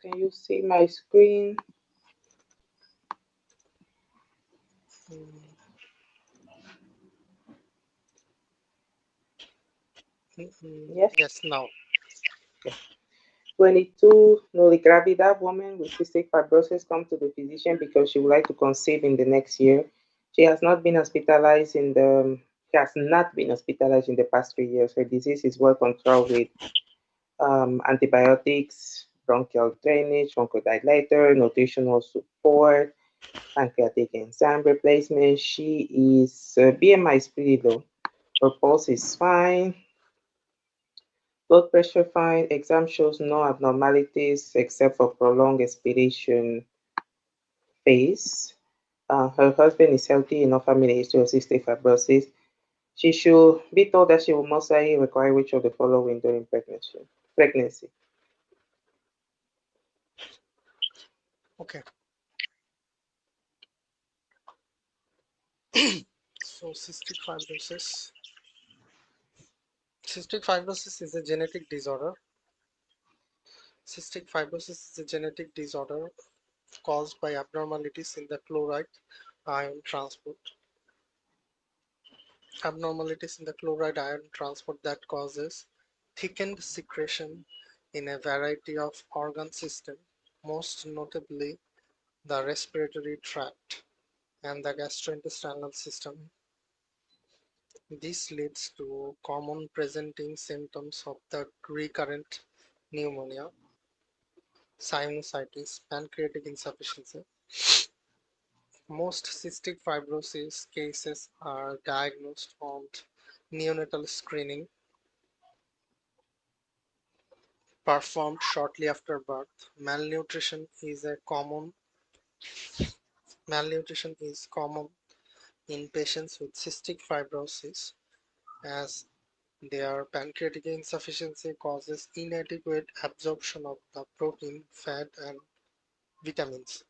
Can you see my screen? Mm, Yes. yes, now. 22, newly gravida woman with cystic fibrosis come to the physician because she would like to conceive in the next year. She has not been hospitalized in the she has not been hospitalized in the past 3 years. Her disease is well controlled with antibiotics, bronchial drainage, bronchodilator, nutritional support, pancreatic enzyme replacement. She is BMI is pretty low. Her pulse is fine. Blood pressure fine. Exam shows no abnormalities except for prolonged expiration phase. Her husband is healthy, no family history of cystic fibrosis. She should be told that she will most likely require which of the following during pregnancy. Okay. So cystic fibrosis. Cystic fibrosis is a genetic disorder. Cystic fibrosis is a genetic disorder caused by abnormalities in the chloride ion transport. Abnormalities in the chloride ion transport that causes thickened secretion in a variety of organ systems, most notably the respiratory tract and the gastrointestinal system. This leads to common presenting symptoms of the recurrent pneumonia, sinusitis, pancreatic insufficiency. Most cystic fibrosis cases are diagnosed on neonatal screening performed shortly after birth. Malnutrition is common in patients with cystic fibrosis as their pancreatic insufficiency causes inadequate absorption of the protein, fat, and vitamins.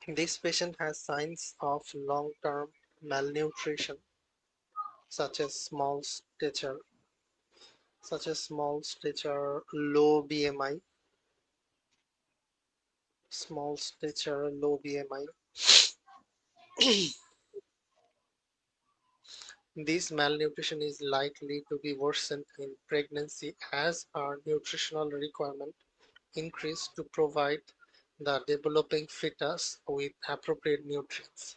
This patient has signs of long-term malnutrition, such as small stature, low BMI, small stature, low BMI. This malnutrition is likely to be worsened in pregnancy as our nutritional requirement increase to provide the developing fetus with appropriate nutrients.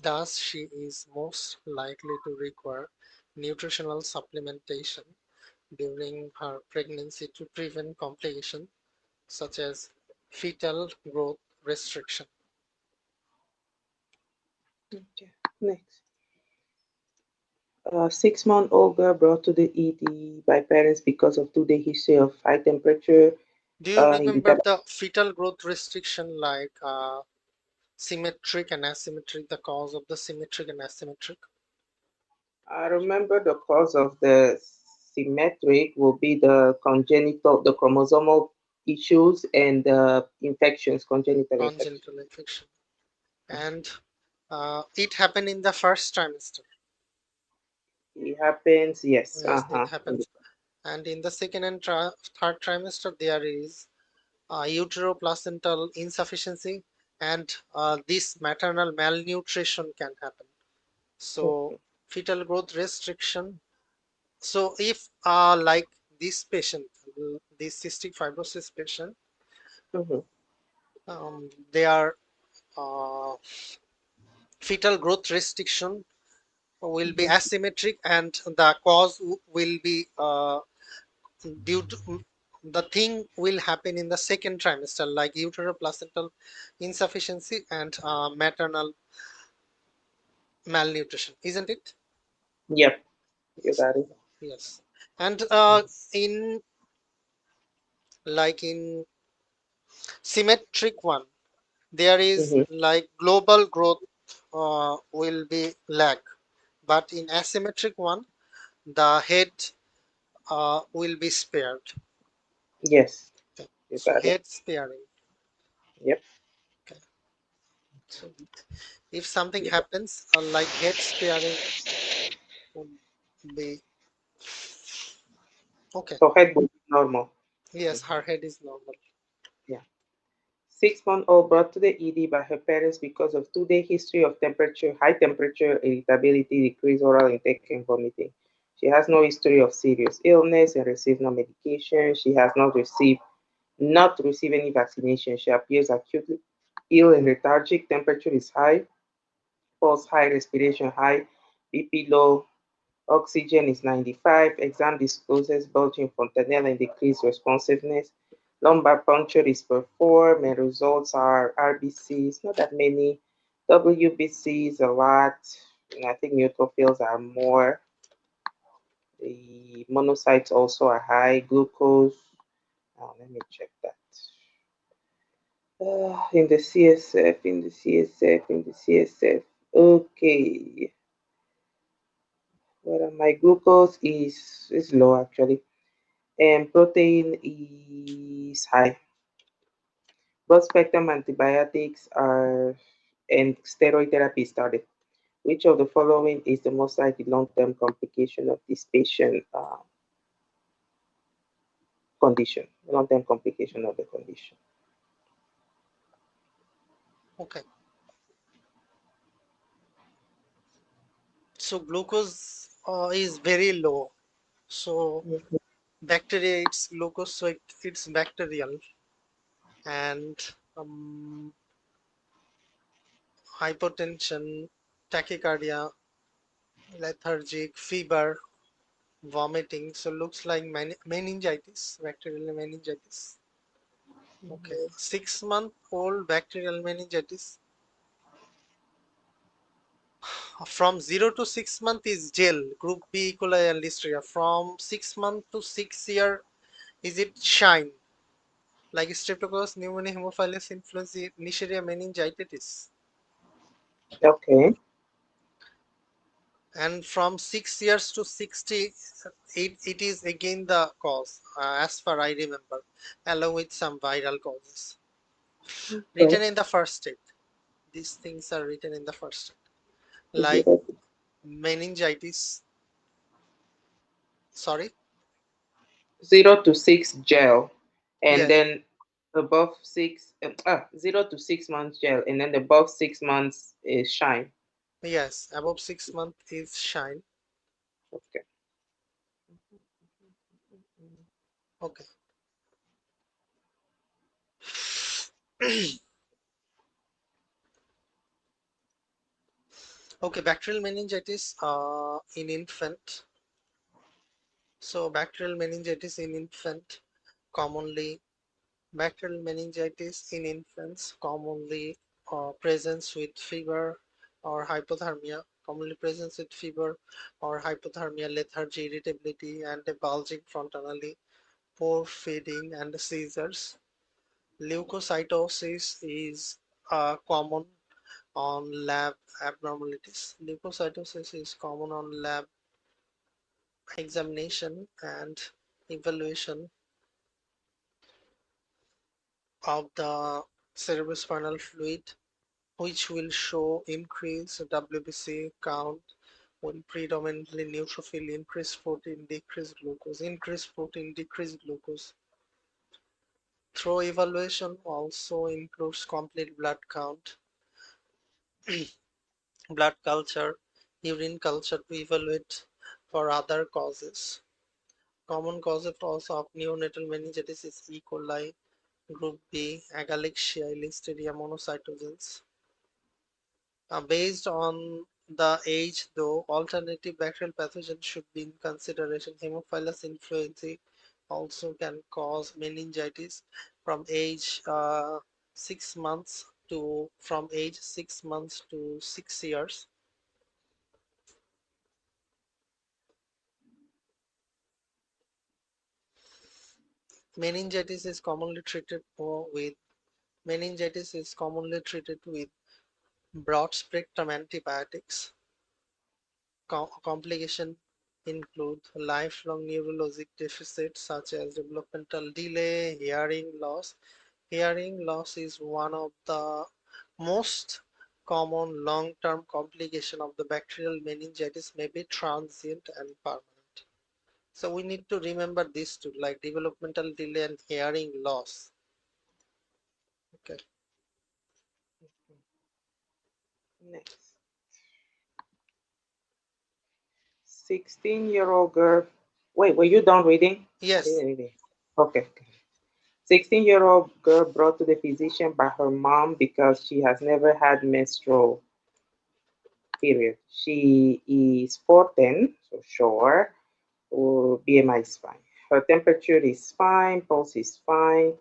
Thus, she is most likely to require nutritional supplementation during her pregnancy to prevent complications such as fetal growth restriction. Okay. Next. A 6-month-old girl brought to the ED by parents because of 2-day history of high temperature. Do you remember Invited. the fetal growth restriction like symmetric and asymmetric, the cause of the symmetric and asymmetric? I remember the cause of the symmetric will be the chromosomal issues and the infections, congenital infections. Congenital infection. And it happened in the first trimester. It happens, yes. Yes, it happens. And in the second and third trimester, there is uteroplacental insufficiency, and this maternal malnutrition can happen. So, fetal growth restriction. So, if like this patient, this cystic fibrosis patient, Mm-hmm. their uh, fetal growth restriction will be asymmetric, and the cause will be due to the thing will happen in the second trimester, like uteroplacental insufficiency and maternal malnutrition, isn't it? Yep, you Yes, got it. yes. And in like in symmetric one, there is Mm-hmm. like global growth will be lag, but in asymmetric one, the head will be spared. Yes, Okay. you So got it. head sparing. Yep, Okay. So if something you got happens like head sparing would be okay. it. So head will be normal. Yes, her Mhm. head is normal. Yeah. 6-month-old brought to the ED by her parents because of 2-day history of temperature, high temperature, irritability, decreased oral intake, and vomiting. She has no history of serious illness and receives no medication. She has not received any vaccination. She appears acutely ill and lethargic. Temperature is high, pulse high, respiration high, BP low, oxygen is 95. Exam discloses bulging fontanelle and decreased responsiveness. Lumbar puncture is performed and results are RBCs, not that many. WBCs a lot. And I think neutrophils are more. The monocytes also are high. Glucose. Let me check that. In the CSF, in the CSF, in the CSF. Okay. Well, my glucose is low actually, and protein is high. Broad spectrum antibiotics are and steroid therapy started. Which of the following is the most likely long-term complication of this patient condition? Long-term complication of the condition. Okay, so glucose is very low. So Mhm. bacteria it's glucose, so it's bacterial. And um, hypotension, tachycardia, lethargic, fever, vomiting. So looks like meningitis, bacterial meningitis. Okay, 6 month old bacterial meningitis. From 0 to 6 month is gel, group B, E. coli and listeria. From 6 month to 6 year, is it shine? Like streptococcus, pneumonia, hemophilus influenza, Neisseria meningitis. Okay. And from 6 years to 60, it is again the cause, as far I remember, along with some viral causes. Okay. Written in the first state. These things are written in the first state. Like Zero, meningitis, sorry, 0 to 6 gel, and yes, then above 0 to 6 months gel, and then above 6 months is shine. yes, above 6 month is shine. Okay. Okay. Okay, bacterial meningitis in infant. So bacterial meningitis in infant commonly bacterial meningitis in infants commonly presents with fever or hypothermia, lethargy, irritability, and a bulging frontally, poor feeding, and seizures. Leukocytosis is common on lab abnormalities. Leukocytosis is common on lab examination and evaluation of the cerebrospinal fluid, which will show increased WBC count when predominantly neutrophil, increased protein, decreased glucose. Through evaluation also includes complete blood count, blood culture, urine culture to evaluate for other causes. Common causes also of neonatal meningitis is E. coli, group B, Agalexia, Listeria monocytogenes. Based on the age, though, alternative bacterial pathogens should be in consideration. Hemophilus influenzae also can cause meningitis from age 6 months to from age 6 months to 6 years. Meningitis is commonly treated with meningitis is commonly treated with broad spectrum antibiotics. Complications include lifelong neurologic deficits such as developmental delay, hearing loss. Hearing loss is one of the most common long-term complication of the bacterial meningitis, may be transient and permanent. So we need to remember these two, like developmental delay and hearing loss. Okay. Next. 16-year-old girl. Wait, were you done reading? I Yes. didn't read it. Okay. 16-year-old girl brought to the physician by her mom because she has never had menstrual period. She is 4'10", so sure. BMI is fine. Her temperature is fine, pulse is fine,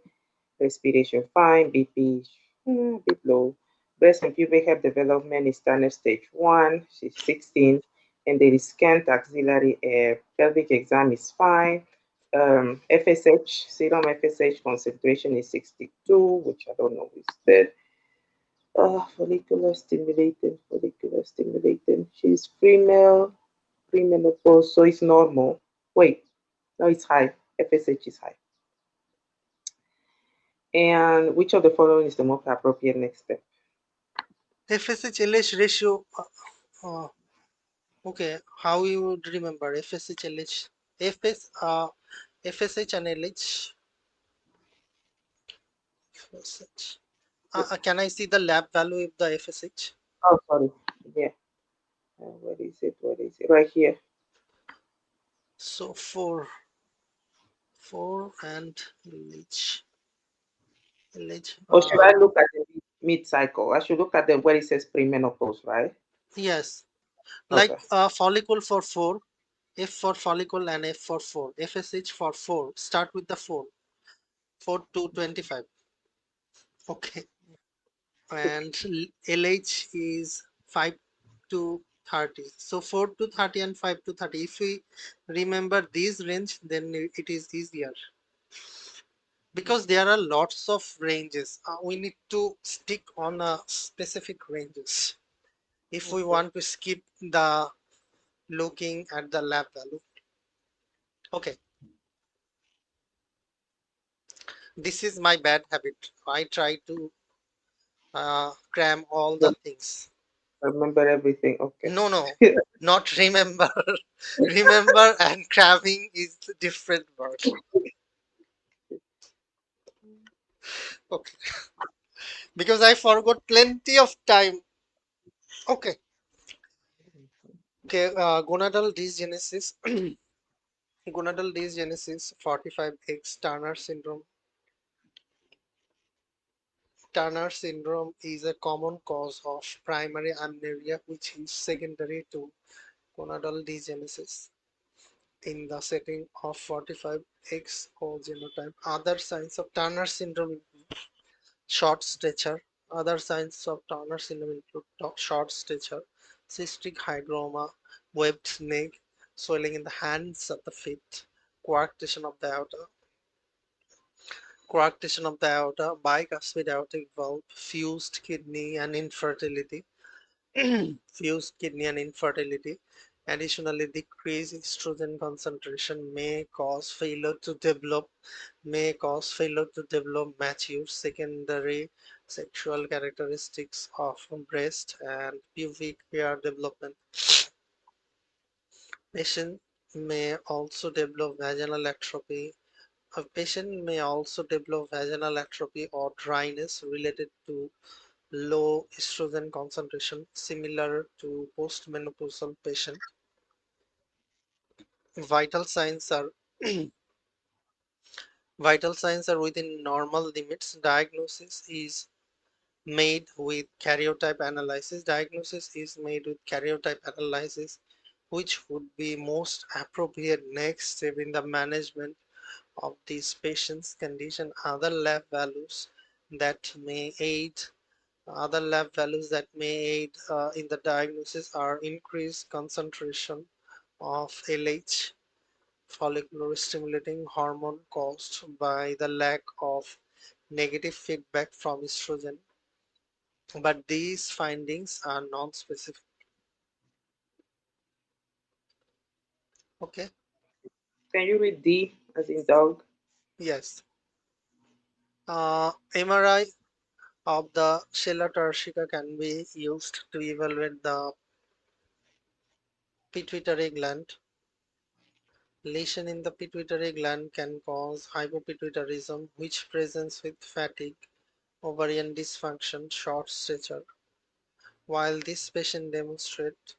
respiration fine, BP a bit low. Breast and pubic hair development is standard stage 1. She's 16, and there is scant axillary air. Pelvic exam is fine. FSH, serum FSH concentration is 62, which I don't know is that. Follicular stimulating. She's female, premenopause, so it's normal. Wait, no, it's high. FSH is high. And which of the following is the most appropriate next step? FSH-LH ratio. Uh, okay, how you would remember FSH-LH? FSH and LH. FSH. Can I see the lab value of the FSH? Oh, sorry. Yeah. Where is it? Where is it? Right here. So four and LH. LH. Or should I look at the mid cycle? I should look at the where it says premenopause, right? Yes, like Okay. follicle for 4, F for follicle and F for 4, FSH for 4. Start with the 4, 4 to 25. Okay, and LH is 5 to 30. So 4 to 30 and 5 to 30. If we remember this range, then it is easier because there are lots of ranges. We need to stick on a specific ranges if we Okay. want to skip the looking at the lab value. Okay, this is my bad habit. I try to cram all the Rem- things. Remember everything. Okay. No, no, not remember. Remember and cramming is a different word. Okay, because I forgot plenty of time. Okay, okay. Gonadal dysgenesis. Gonadal dysgenesis 45X Turner syndrome. Turner syndrome is a common cause of primary amenorrhea, which is secondary to gonadal dysgenesis. In the setting of 45XO genotype, other signs of Turner syndrome include short stature. Other signs of Turner syndrome include short stature, cystic hygroma, webbed neck, swelling in the hands of the feet, coarctation of the aorta, bicuspid aortic valve, fused kidney, and infertility. Fused kidney and infertility. Additionally, decreased estrogen concentration may cause failure to develop mature secondary sexual characteristics of breast and pubic hair development. Patient may also develop vaginal atrophy. A patient may also develop vaginal atrophy or dryness related to low estrogen concentration, similar to postmenopausal patient. Vital signs are vital signs are within normal limits. Diagnosis is made with karyotype analysis, which would be most appropriate next step in the management of these patients' condition. That may aid Other lab values that may aid in the diagnosis are increased concentration of LH, follicular stimulating hormone, caused by the lack of negative feedback from estrogen, but these findings are non-specific. Okay, Can you read D as in dog? yes. MRI of the sella turcica can be used to evaluate the pituitary gland. Lesion in the pituitary gland can cause hypopituitarism, which presents with fatigue, ovarian dysfunction, short stature. While this patient demonstrate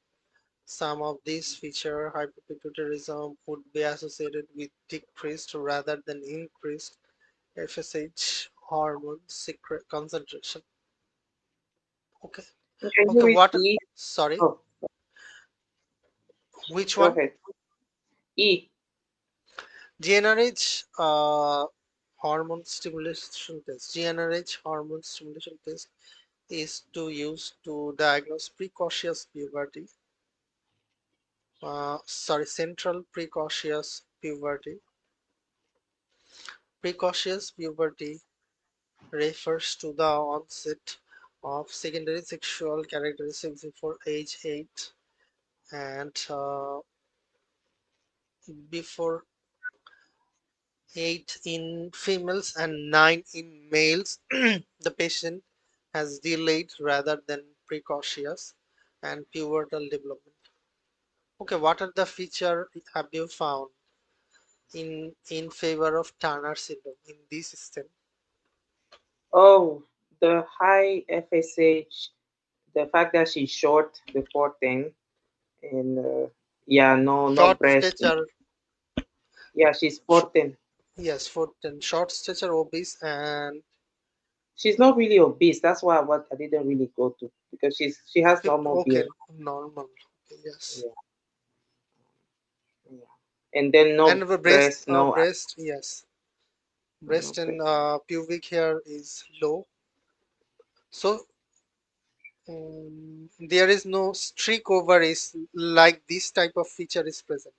some of these features, hypopituitarism would be associated with decreased rather than increased FSH hormone secret concentration. Okay. Can you Okay, what? repeat? Sorry, Oh, which go one? ahead. E. GnRH hormone stimulation test. GnRH hormone stimulation test is to use to diagnose precocious puberty. Central precocious puberty. Precocious puberty refers to the onset of secondary sexual characteristics before age 8 and before 8 in females and 9 in males. The patient has delayed rather than precocious and pubertal development. Okay, what are the features have you found in favor of Turner syndrome in this system? Oh, the high FSH, the fact that she's short, the 14, and yeah, no Short breast. stature, Yeah, she's sh- 14. yes, for short stature, obese, and She's not really obese. That's why what I didn't really go to because she has normal okay, BMI. normal. Okay, yes, Yeah, yeah. And then and no the breast, breast, no, breast, yes, no breast and breast. pubic hair is low. So there is no streak ovaries like this type of feature is present.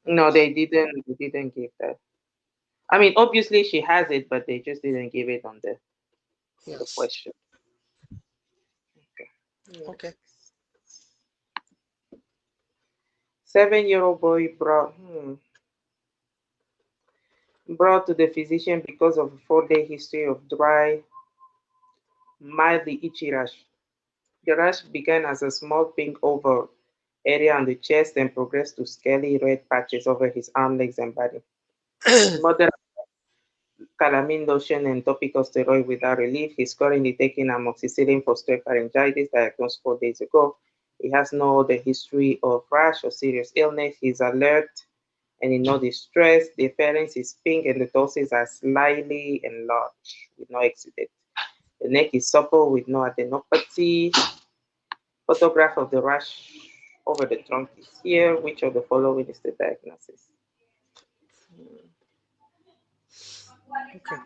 No, they didn't give that. I mean, obviously she has it, but they just didn't give it on the Yes. question. Okay. Okay. Next. 7-year-old boy brought to the physician because of a 4-day history of dry, mildly itchy rash. The rash began as a small pink oval area on the chest and progressed to scaly red patches over his arm, legs, and body. His mother calamine lotion and topical steroid without relief. He's currently taking amoxicillin for strep pharyngitis, diagnosed 4 days ago. He has no other history of rash or serious illness. He's alert and in no distress. The appearance is pink and the torsos are slightly enlarged with no exudate. The neck is supple with no adenopathy. Photograph of the rash over the trunk is here. Which of the following is the diagnosis? Okay.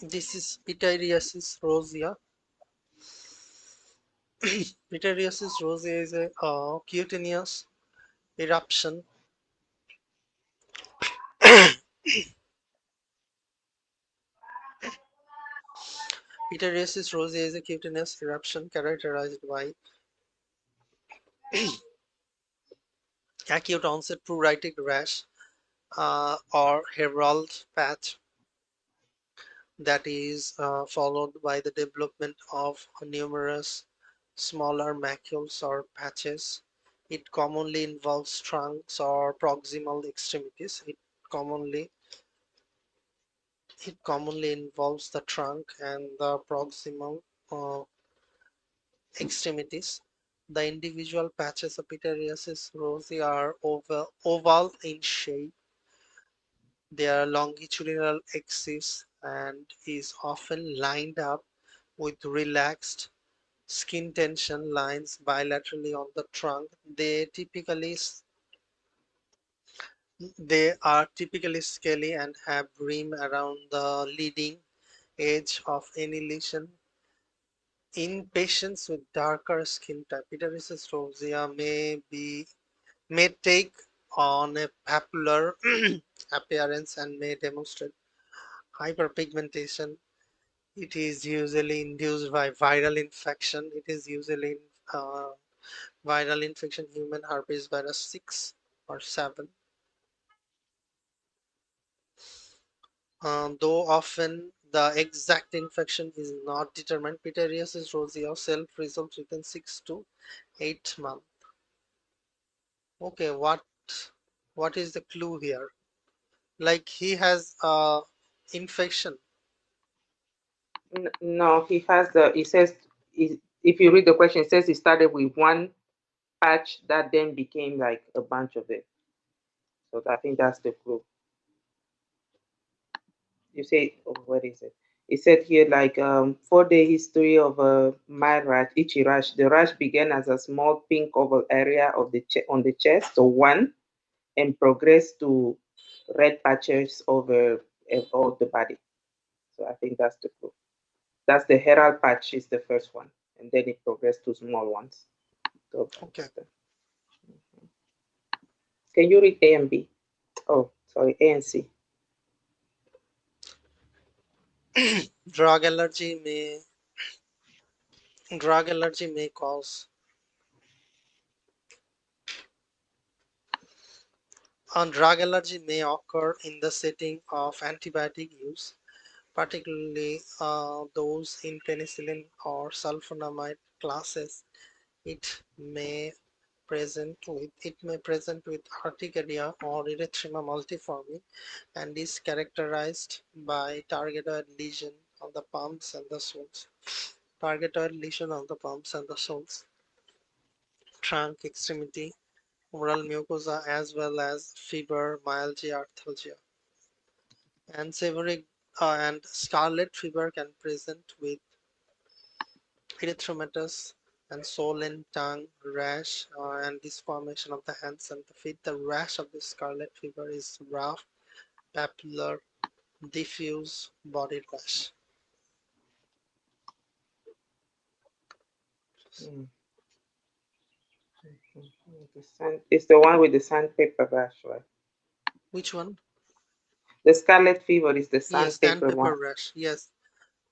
This is pityriasis rosea. Pityriasis rosea is a cutaneous eruption. Pityriasis rosea is a cutaneous eruption characterized by acute onset pruritic rash or herald patch that is followed by the development of numerous smaller macules or patches. It commonly involves trunks or proximal extremities. Commonly it commonly involves the trunk and the proximal uh, extremities. The individual patches of pityriasis rosea are oval in shape. They are longitudinal axis and is often lined up with relaxed skin tension lines bilaterally on the trunk. They are typically scaly and have rim around the leading edge of any lesion. In patients with darker skin type, pityriasis rosea may take on a papular appearance and may demonstrate hyperpigmentation. It is usually induced by viral infection. It is usually uh, viral infection, human herpes virus 6 or 7. Though often the exact infection is not determined, pityriasis rosea self-resolves within 6 to 8 months. Okay, what? What is the clue here? Like he has a infection. No, he has the. It says if you read the question, it says he started with one patch that then became like a bunch of it. So I think that's the clue. You say, oh, what is it? It said here like 4 day history of a mild rash, itchy rash. The rash began as a small pink oval area of the on the chest, so one, and progressed to red patches over all the body. So I think that's the clue. That's the herald patch is the first one, and then it progressed to small ones. So Okay. can you read A and B? Oh, sorry, A and C. Drug allergy may drug allergy may cause drug allergy may occur in the setting of antibiotic use, particularly those in penicillin or sulfonamide classes. It may present with urticaria or erythema multiforme and is characterized by targeted lesion on the palms and the soles. Targeted lesion on the palms and the soles, trunk, extremity, oral mucosa, as well as fever, myalgia, arthalgia, and seborrheic and scarlet fever can present with erythematous and swollen tongue, rash, and disformation of the hands and the feet. The rash of the scarlet fever is rough, papular, diffuse body rash. Mm. The sand, it's the one with the sandpaper rash, right? Which one? The scarlet fever is the Yes, sandpaper one. sandpaper rash. Yes,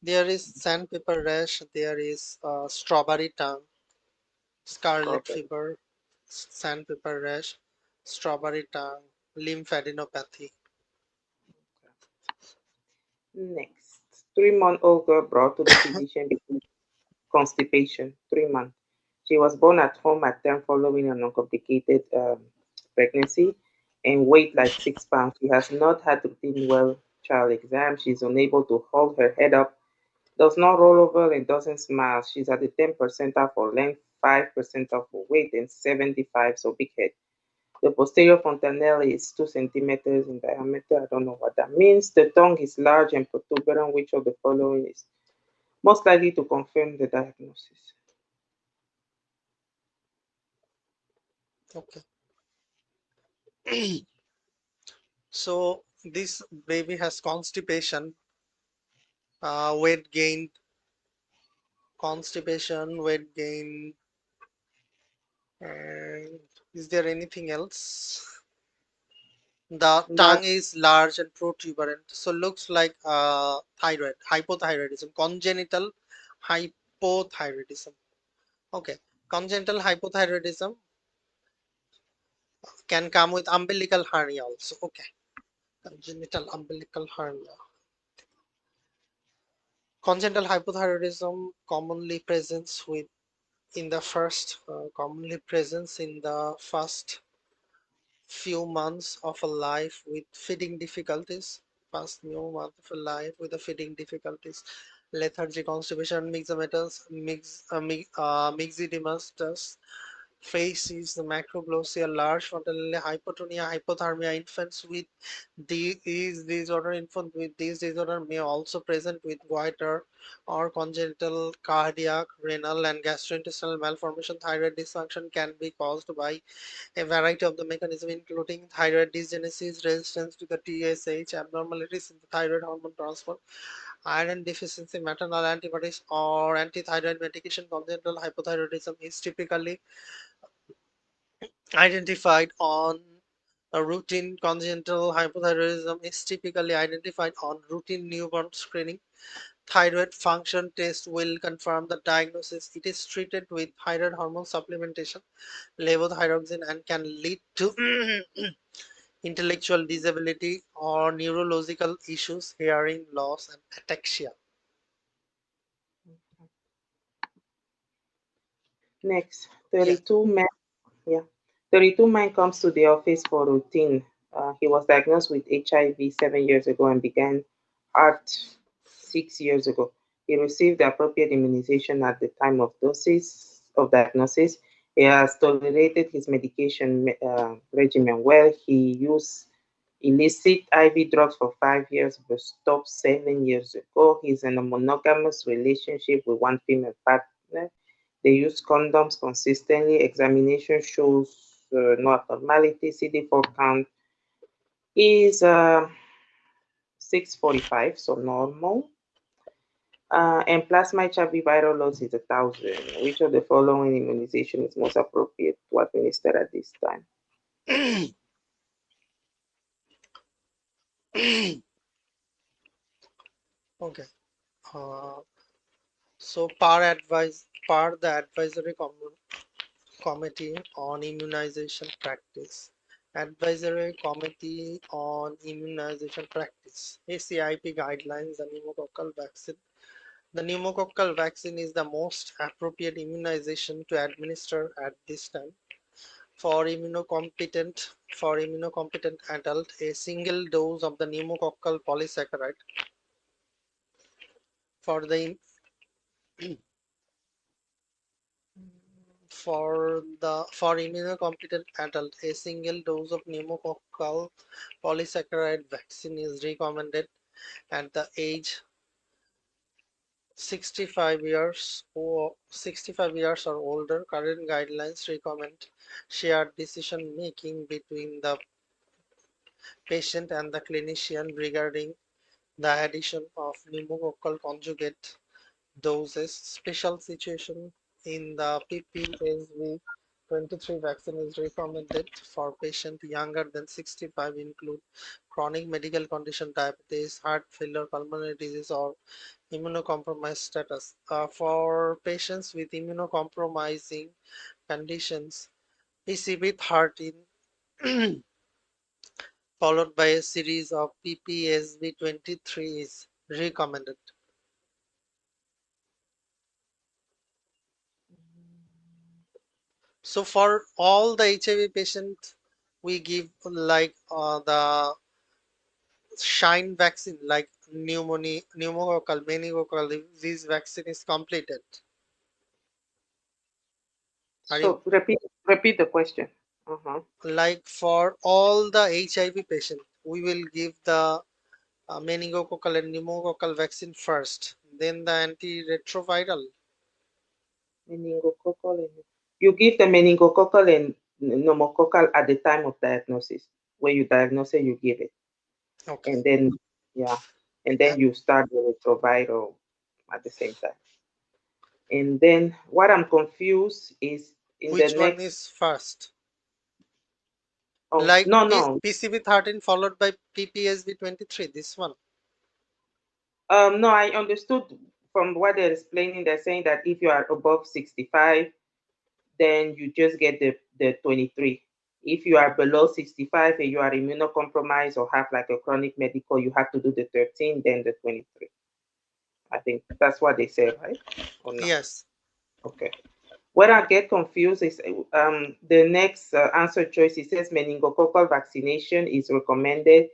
there is sandpaper rash. There is strawberry tongue, scarlet Strawberry. fever, sandpaper rash, strawberry tongue, lymphadenopathy. Next, 3-month-old girl brought to the physician with constipation. 3 months. She was born at home at term following an uncomplicated pregnancy and weighed like 6 pounds. She has not had routine well child exam. She's unable to hold her head up, does not roll over, and doesn't smile. She's at the 10 percentile for length, 5 percentile for weight, and 75, so big head. The posterior fontanelle is 2 centimeters in diameter. I don't know what that means. The tongue is large and protuberant. Which of the following is most likely to confirm the diagnosis? Okay. So this baby has constipation, weight gain, weight gain, and is there anything else? The That tongue is large and protuberant, so looks like hypothyroidism, congenital hypothyroidism. Okay, congenital hypothyroidism can come with umbilical hernia also. Okay, congenital umbilical hernia. Congenital hypothyroidism commonly presents in the first few months of a life with feeding difficulties. First few months of a life with the feeding difficulties, lethargy, constipation, myxedematous face is the macroglossia, large fontanelle, hypotonia, hypothermia. Infant with this disorder may also present with goiter or congenital cardiac, renal, and gastrointestinal malformation. Thyroid dysfunction can be caused by a variety of the mechanisms, including thyroid dysgenesis, resistance to the TSH, abnormalities in the thyroid hormone transfer, iron deficiency, maternal antibodies, or antithyroid medication. Congenital hypothyroidism is typically identified on a routine congenital hypothyroidism is typically identified on routine newborn screening. Thyroid function test will confirm the diagnosis. It is treated with thyroid hormone supplementation, levothyroxine, and can lead to intellectual disability or neurological issues, hearing loss, and ataxia. next, Yeah. 32 men. Yeah. 32 man comes to the office for routine. He was diagnosed with HIV 7 years ago and began ART 6 years ago. He received the appropriate immunization at the time of diagnosis. He has tolerated his medication regimen well. He used illicit IV drugs for 5 years, but stopped 7 years ago. He's in a monogamous relationship with one female partner. They use condoms consistently. Examination shows no abnormality. CD4 count is 645, so normal. And plasma HIV viral load is 1,000. Which of the following immunization is most appropriate to administer at this time? Okay. Uh, so the committee on immunization practice. Advisory Committee on Immunization Practice, ACIP guidelines, the pneumococcal vaccine. The pneumococcal vaccine is the most appropriate immunization to administer at this time. For immunocompetent adult, a single dose of the pneumococcal polysaccharide for the for immunocompetent adult, a single dose of pneumococcal polysaccharide vaccine is recommended at the age 65 years or older. Current guidelines recommend shared decision making between the patient and the clinician regarding the addition of pneumococcal conjugate doses. Special situation in the PPSV 23 vaccine is recommended for patients younger than 65 include chronic medical condition, diabetes, heart failure, pulmonary disease, or immunocompromised status. For patients with immunocompromising conditions, PCV 13 followed by a series of PPSV 23 is recommended. So for all the HIV patients, we give like the shine vaccine, like pneumonia, pneumococcal, meningococcal. If this vaccine is completed, are you So repeat the question. Uh-huh. like for all the HIV patients, we will give the meningococcal and pneumococcal vaccine first, then the antiretroviral. Meningococcal you give the meningococcal and pneumococcal at the time of diagnosis. When you diagnose it, you give it. Okay. And then, yeah, and And then you start the retroviral at the same time. And then what I'm confused is in the which one next, is first? oh, Like no, no. PCV 13 followed by PPSV 23. This one. No, I understood from what they're explaining, they're saying that if you are above 65, then you just get the 23. If you are below 65 and you are immunocompromised or have like a chronic medical, you have to do the 13, then the 23. I think that's what they said, right? Or no? Yes. Okay. Where I get confused is the next answer choice. It says meningococcal vaccination is recommended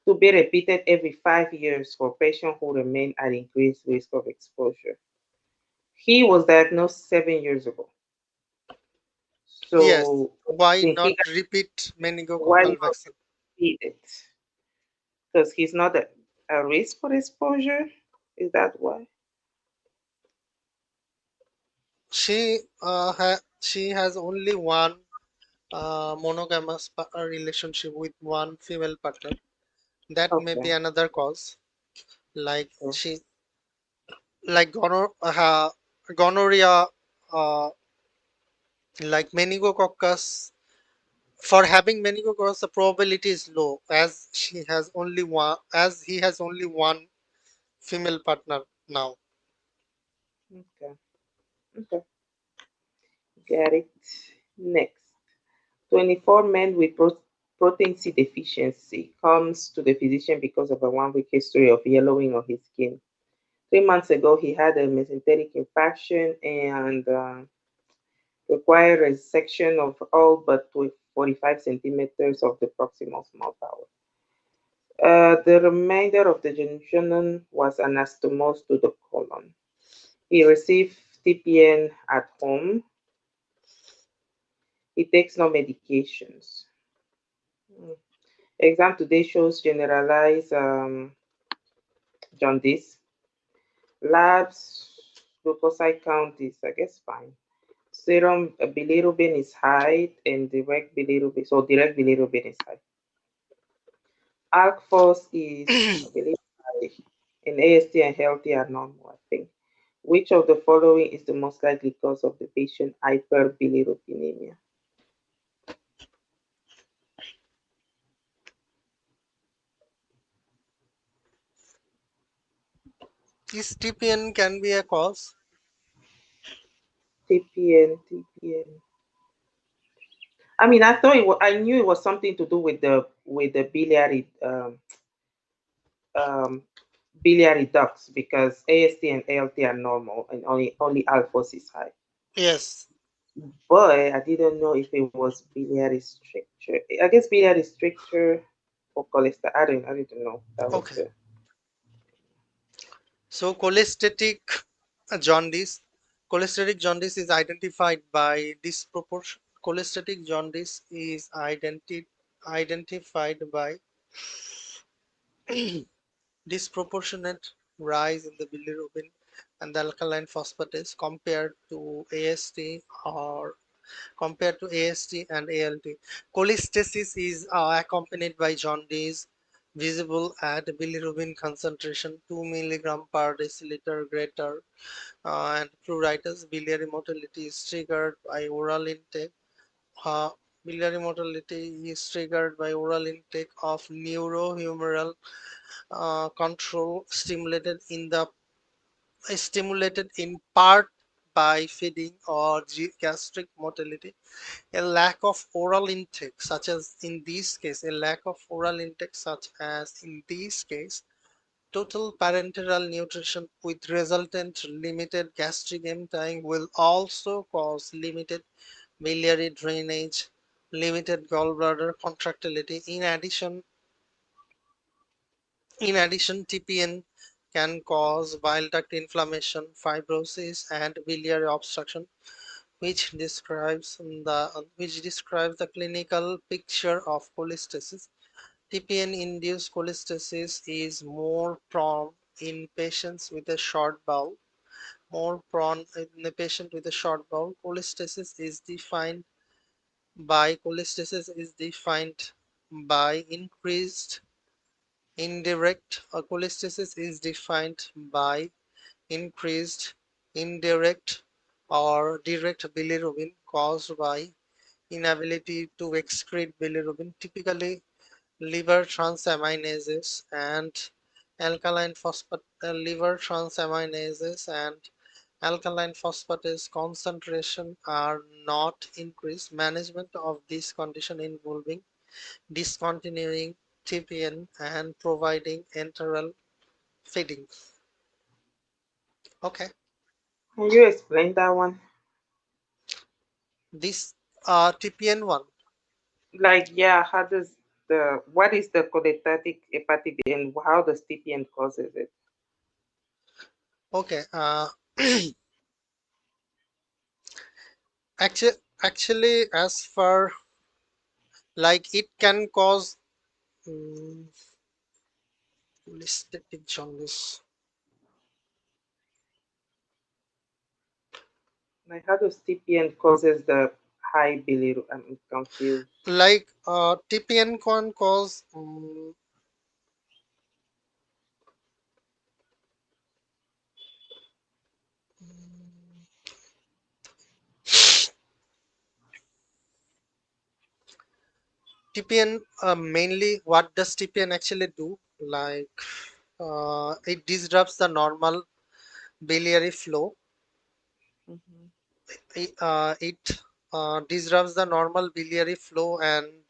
to be repeated every 5 years for patients who remain at increased risk of exposure. He was diagnosed 7 years ago. Yes. So Why think he not got, repeat why meningococcal not vaccine? repeat it? Because he's not a risk for exposure. Is that why? She has only one monogamous relationship with one female partner. That may Okay. be another cause. Like Okay. she like gonorrhea, uh, like meningococcus. For having meningococcus, the probability is low as he has only one female partner now. Okay. Okay. Get it. Next. 24 men with protein C deficiency comes to the physician because of a 1 week history of yellowing on his skin. 3 months ago, he had a mesenteric infection and require resection of all but 45 centimeters of the proximal small bowel. The remainder of the jejunum was anastomosed to the colon. He received TPN at home. He takes no medications. Mm. Exam today shows generalized jaundice. Labs leukocyte count is, I guess, fine. Serum bilirubin is high and direct bilirubin, so direct bilirubin is high. Alk force is, I believe, high. In AST and healthy are normal, I think. Which of the following is the most likely cause of the patient hyperbilirubinemia? This TPN can be a cause. TPN, TPN. I mean, I thought I knew it was something to do with the biliary um, biliary ducts because AST and ALT are normal and only alpha is high. Yes. But I didn't know if it was biliary stricture. I guess biliary stricture or cholesterol. I didn't know that was Okay. the. So jaundice. Cholestatic jaundice is identified by disproportion. Cholestatic jaundice is identified by disproportionate rise in the bilirubin and the alkaline phosphatase compared to AST and ALT. Cholestasis is accompanied by jaundice visible at bilirubin concentration 2 milligram per deciliter greater, and pruritus. Biliary motility is triggered by oral intake. Uh, Biliary motility is triggered by oral intake of neurohumoral control stimulated in part by feeding or gastric motility. A lack of oral intake, such as in this case, a lack of oral intake, such as in this case, total parenteral nutrition with resultant limited gastric emptying will also cause limited biliary drainage, limited gallbladder contractility. In addition, TPN can cause bile duct inflammation, fibrosis, and biliary obstruction, which describes the clinical picture of cholestasis. TPN-induced cholestasis is more prone in patients with a short bowel. More prone in a patient with a short bowel. Cholestasis is defined by increased indirect or direct bilirubin caused by inability to excrete bilirubin, typically liver transaminases and alkaline phosphatase concentration are not increased. Management of this condition involving discontinuing TPN and providing enteral feeding. Okay, Can you explain that one? this TPN one. Like, yeah, how does what is the cholestatic hepatitis and how does TPN causes it? Okay, actually, as far like it can cause cholestatic jaundice. Like, how does TPN causes the high bilirubin? I'm confused. Like TPN can cause TPN mainly. What does TPN actually do? Like it disrupts the normal biliary flow. Mhm. It disrupts the normal biliary flow and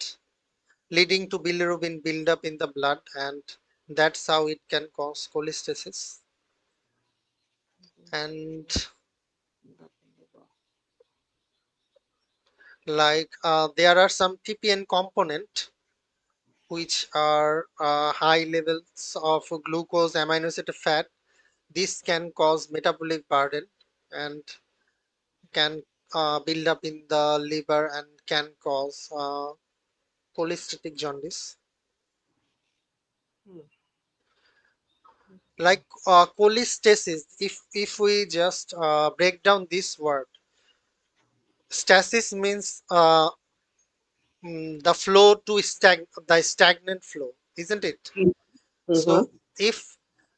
leading to bilirubin buildup in the blood, and that's how it can cause cholestasis. And Like there are some TPN component which are high levels of glucose, amino acid, fat. This can cause metabolic burden and can build up in the liver and can cause cholestatic jaundice. Hmm. Okay. Like cholestasis, if we just break down this word, stasis means the flow to the stagnant flow, isn't it? Mm-hmm. So if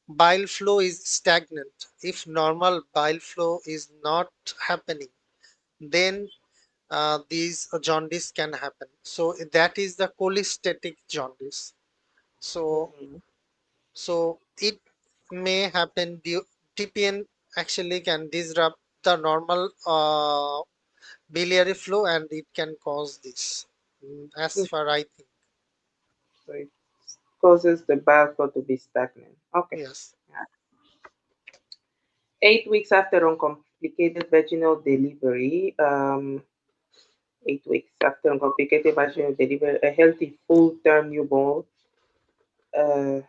bile flow is stagnant, if normal bile flow is not happening, then these jaundice can happen. So that is the cholestatic jaundice. So Mm-hmm. so it may happen due TPN actually can disrupt the normal biliary flow and it can cause this. As far I think. So it causes the bile flow to be stagnant. Okay. Yes. Yeah. 8 weeks after uncomplicated vaginal delivery, 8 weeks after uncomplicated vaginal delivery, a healthy full-term newborn. Uh,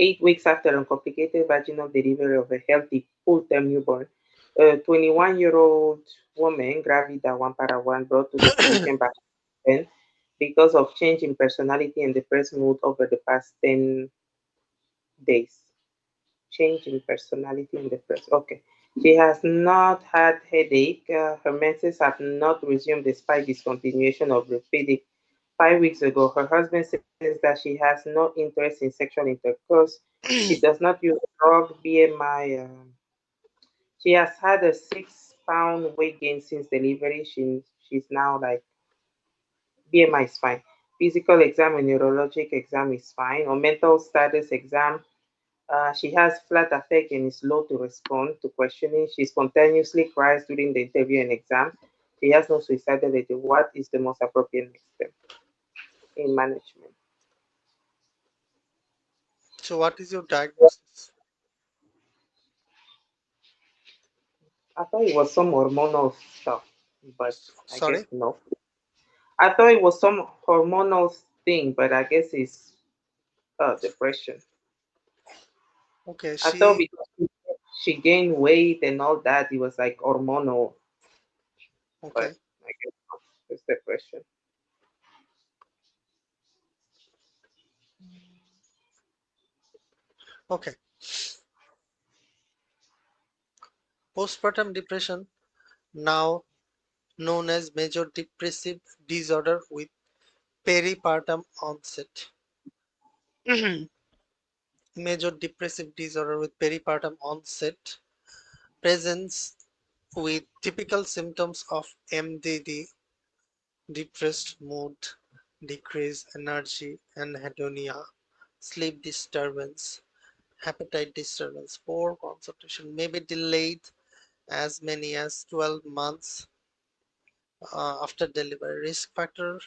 8 weeks after uncomplicated vaginal delivery of a healthy full-term newborn, a 21-year-old woman, gravida one para one, brought to the clinician back then because of change in personality and depressed mood over the past 10 days. Change in personality in the first. Okay. She has not had headache. Her menses have not resumed despite discontinuation of breastfeeding 5 weeks ago. Her husband says that she has no interest in sexual intercourse. She does not use drug BMI. She has had a 6 pound weight gain since delivery. She's now like BMI is fine. Physical exam and neurologic exam is fine. Or mental status exam, she has flat affect and is slow to respond to questioning. She spontaneously cries during the interview and exam. She has no suicidality. What is the most appropriate next step in management? So what is your diagnosis? I thought it was some hormonal stuff, but I guess Sorry. no. I thought it was some hormonal thing, but I guess it's depression. Okay. I thought She. because she gained weight and all that, it was like hormonal, but Okay. I guess not. It's depression. Okay. Postpartum depression, now known as major depressive disorder with peripartum onset. Major depressive disorder with peripartum onset presents with typical symptoms of MDD, depressed mood, decreased energy, anhedonia, sleep disturbance, appetite disturbance, poor concentration, may be delayed as many as 12 months after delivery. Risk factors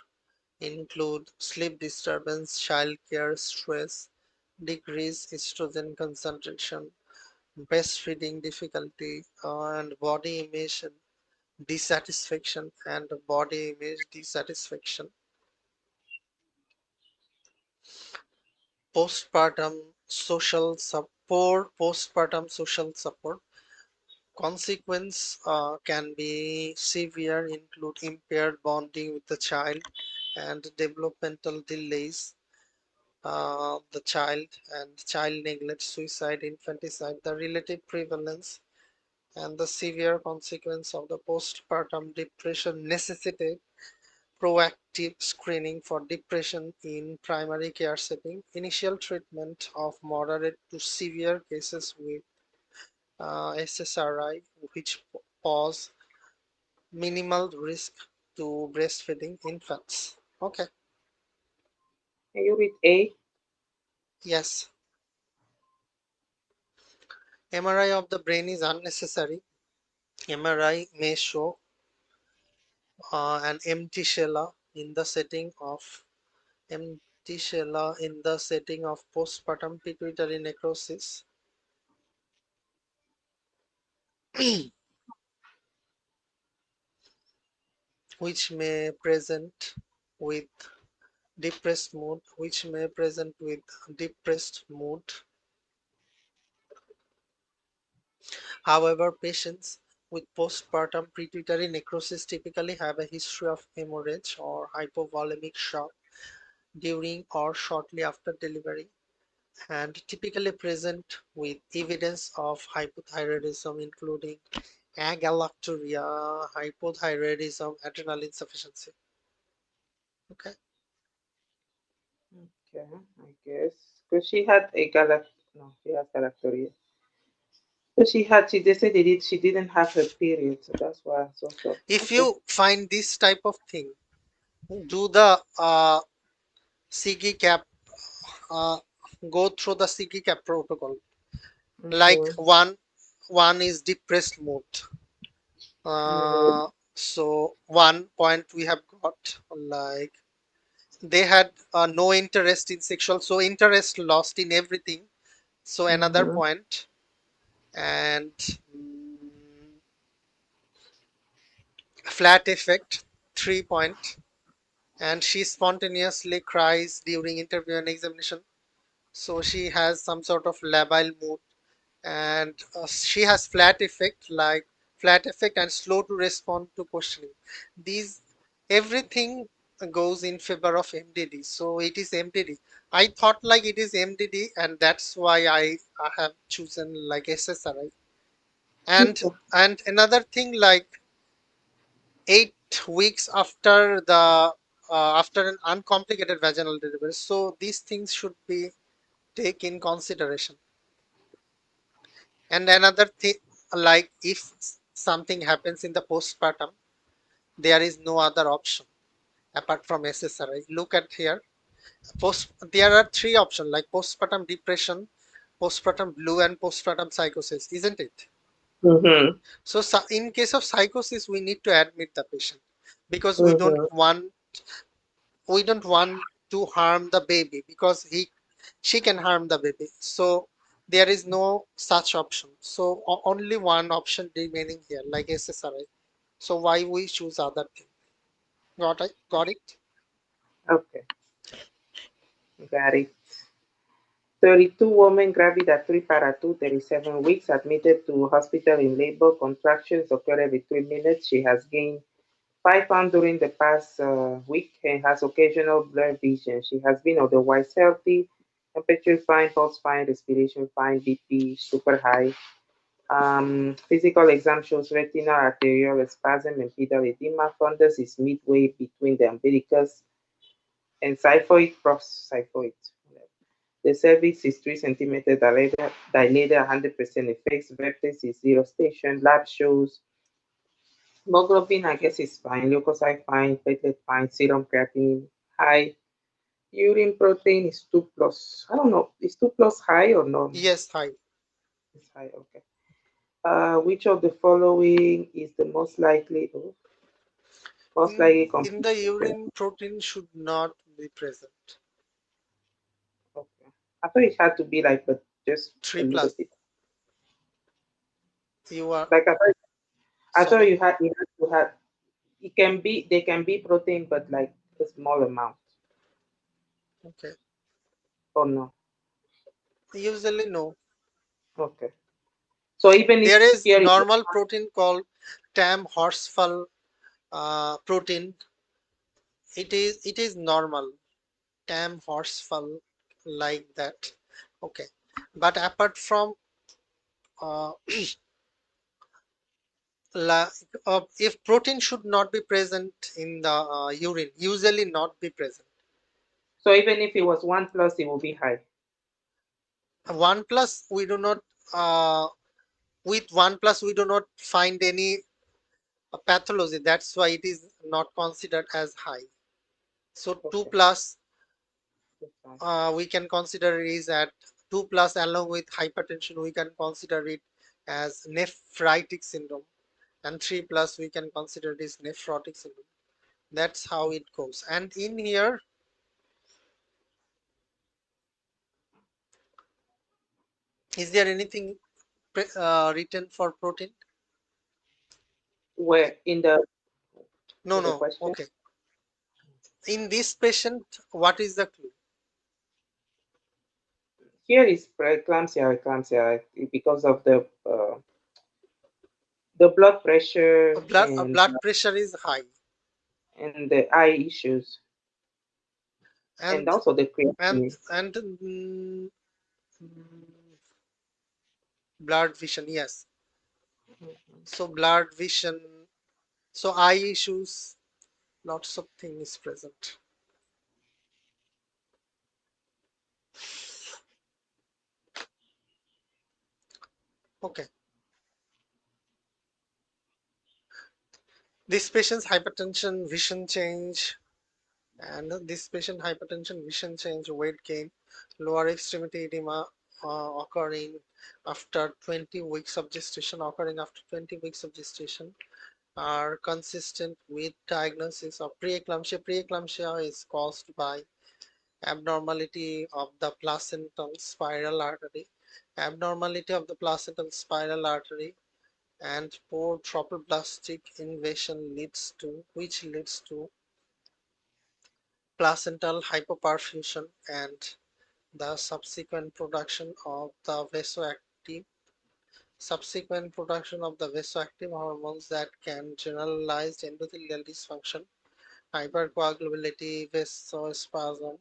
include sleep disturbance, childcare, stress, decreased estrogen concentration, breastfeeding difficulty, and body image dissatisfaction and body image dissatisfaction. Postpartum social support. Consequence can be severe, include impaired bonding with the child and developmental delays. The child and child neglect, suicide, infanticide, the relative prevalence and the severe consequence of the postpartum depression necessitate proactive screening for depression in primary care setting, initial treatment of moderate to severe cases with SSRI, which pose minimal risk to breastfeeding infants. Okay, Can you read A? yes, MRI of the brain is unnecessary. MRI may show an empty shell in the setting of postpartum pituitary necrosis. which may present with depressed mood, which may present with depressed mood. However, patients with postpartum pituitary necrosis typically have a history of hemorrhage or hypovolemic shock during or shortly after delivery, and typically present with evidence of hypothyroidism, including agalacturia, hypothyroidism, adrenal insufficiency. Okay. Okay, I guess. Because she had a galact no, she has galactorrhea. So they said she didn't have her period, so that's why I thought so. If Okay. you find this type of thing, do the SIGI cap, uh, go through the SIGI cap protocol. Like Mm-hmm. one is depressed mood. Mm-hmm. So one point we have got, like they had no interest in sexual, so interest lost in everything. So another Mm-hmm. point, and mm, flat effect, 3 point, and she spontaneously cries during interview and examination. So she has some sort of labile mood, and she has flat effect and slow to respond to questioning. These everything goes in favor of MDD. So it is MDD. I thought like it is MDD, and that's why I have chosen like SSRI. And Okay. and another thing, like 8 weeks after the after an uncomplicated vaginal delivery. So these things should be taken in consideration. And another thing, like if something happens in the postpartum, there is no other option apart from SSRI. Look at here. There are three options like postpartum depression, postpartum blue, and postpartum psychosis, isn't it? Mm-hmm. So, in case of psychosis, we need to admit the patient because Mm-hmm. we don't want to harm the baby because she can harm the baby. So there is no such option. So only one option remaining here, like SSRI. So why we choose other thing? Got it? Okay. Got it. 32 women gravid at 3 para 2, 37 weeks, admitted to hospital in labor. Contractions occur every 3 minutes. She has gained 5 pounds during the past week and has occasional blurred vision. She has been otherwise healthy. Temperature fine, pulse fine, respiration fine, BP super high. Physical exam shows retinal arterial spasm and pedal edema. Fundus is midway between the umbilicus and xiphoid, proxiphoid. The cervix is 3 centimeters dilated 100% effects. Vertex is zero station. Lab shows hemoglobin, I guess, is fine. Leukocyte fine. Platelet fine. Serum creatinine high. Urine protein is 2 plus. I don't know. Is 2 plus high or normal? Yes, hi. It's high. Okay. Which of the following is the most likely In the complication? urine, protein should not be present. Okay. I thought it had to be like, but just a Three little plus. bit. You are Like I thought sorry. you had to have. It can be they can be protein, but like a small amount. Okay. Or no? Usually no. Okay. So even if There is here it was normal protein called tam horsefall protein. It is normal tam horsefall like that. Okay, but apart from uh, like if protein should not be present in the urine, usually not be present. so even if it was 1 plus, it will be high. One plus we do not uh, with one plus we do not find any pathology. That's why it is not considered as high. So two Okay, plus that's fine. we can consider is at 2 plus along with hypertension we can consider it as nephritic syndrome, and 3 plus we can consider this nephrotic syndrome. That's how it goes. And in here, is there anything written for protein? Where in the No, to the no. question? Okay. In this patient, what is the clue? Here is preeclampsia because of the blood pressure Blood pressure is high, and the eye issues and and also the and creatinine. and blurred vision. Yes. So blurred vision. So eye issues. Lots of things present. Okay. This patient's hypertension, vision change, and this patient hypertension, vision change, weight gain, lower extremity edema occurring after 20 weeks of gestation, are consistent with diagnosis of preeclampsia. Preeclampsia is caused by abnormality of the placental spiral artery, and poor trophoblastic invasion which leads to placental hypoperfusion and the subsequent production of the vasoactive hormones that can generalize endothelial dysfunction, hypercoagulability, vasospasm.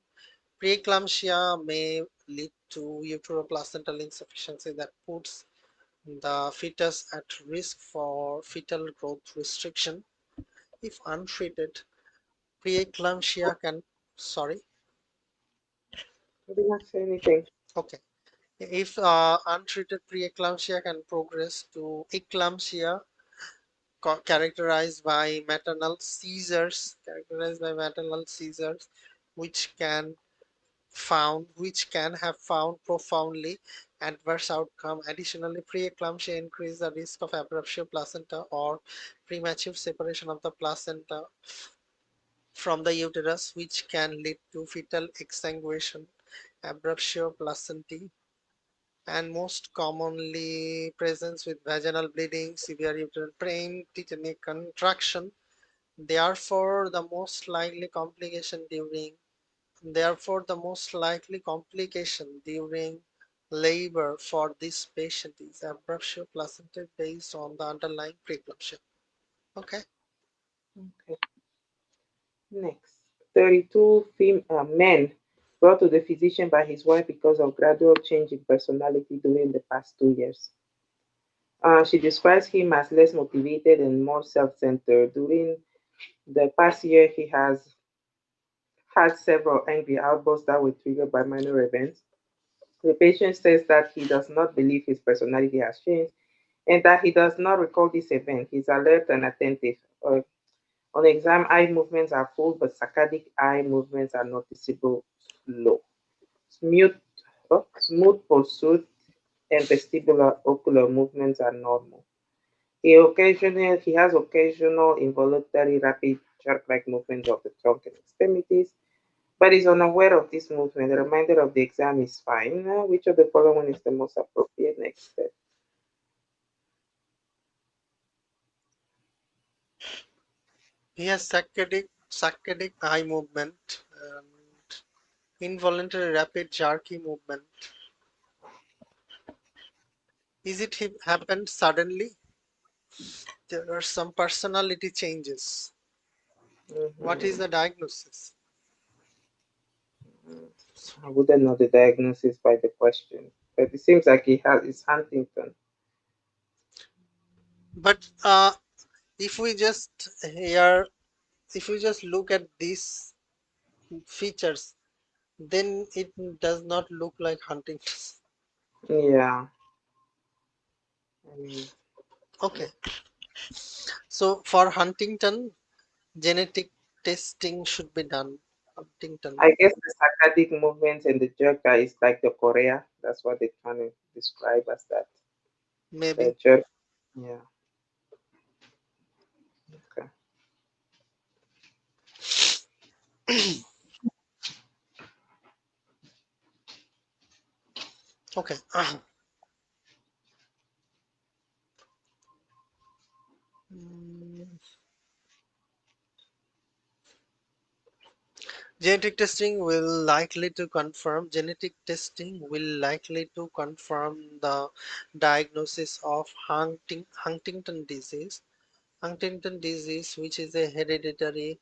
Preeclampsia may lead to uteroplacental insufficiency that puts the fetus at risk for fetal growth restriction. If untreated, preeclampsia can, sorry, I did not say anything. okay. If untreated, preeclampsia can progress to eclampsia, characterized by maternal seizures, which can have found profoundly adverse outcome. Additionally, preeclampsia increase the risk of abruptio placenta or premature separation of the placenta from the uterus, which can lead to fetal exsanguination, abruptio placentae, and most commonly presents with vaginal bleeding, severe uterine pain, tetanic contraction. Therefore, the most likely complication during labor for this patient is abruptio placentae based on the underlying preeclampsia. Okay. Okay. Next, 32 men brought to the physician by his wife because of gradual change in personality during the past 2 years. She describes him as less motivated and more self-centered. During the past year, he has had several angry outbursts that were triggered by minor events. The patient says that he does not believe his personality has changed and that he does not recall this event. He's alert and attentive. On exam, eye movements are full, but saccadic eye movements are noticeable slow. Smooth, smooth pursuit and vestibular ocular movements are normal. He has occasional involuntary rapid jerk-like movements of the trunk and extremities, but is unaware of this movement. The reminder of the exam is fine. Which of the following is the most appropriate next step? He has saccadic eye movement and involuntary rapid jerky movement. Is it happened suddenly? There are some personality changes. What is Mhm. the diagnosis? I wouldn't know the diagnosis by the question, but it seems like he has it's Huntington. But if we just here, if we just look at these features, then it does not look like Huntington's. Yeah, I mean, Okay, so for Huntington, genetic testing should be done. Huntington, I guess the saccadic movements and the jerk is like the Korea. That's what they're trying to describe as that. The maybe. jerk. Yeah. Okay. Okay. Mm, Genetic testing will likely to confirm the diagnosis of Huntington disease. Huntington disease, which is a hereditary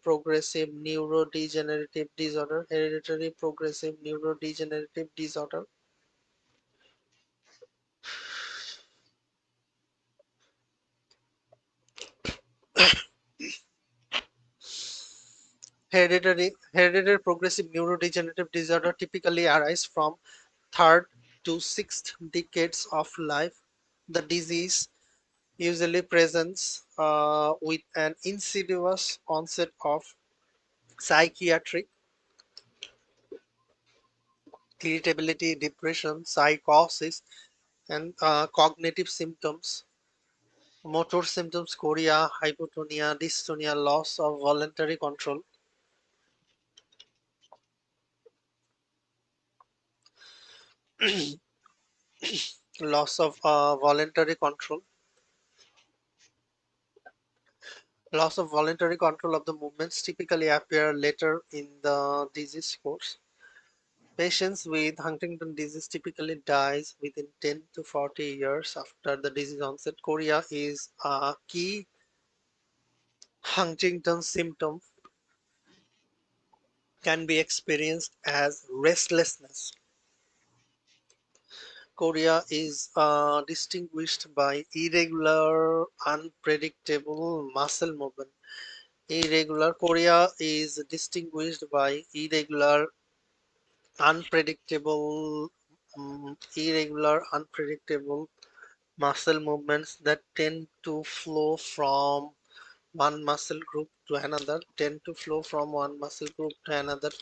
progressive neurodegenerative disorder. Hereditary progressive neurodegenerative disorder. Hereditary progressive neurodegenerative disorder typically arise from third to sixth decades of life. The disease usually presents with an insidious onset of psychiatric irritability, depression, psychosis, and cognitive symptoms, motor symptoms, chorea, hypotonia, dystonia, loss of voluntary control, loss of voluntary control, loss of voluntary control of the movements typically appear later in the disease course. Patients with Huntington disease typically dies within 10 to 40 years after the disease onset. Chorea is a key Huntington symptom, can be experienced as restlessness. Chorea is distinguished by irregular, unpredictable muscle movement. Irregular chorea is distinguished by unpredictable, unpredictable muscle movements that tend to flow from one muscle group to another,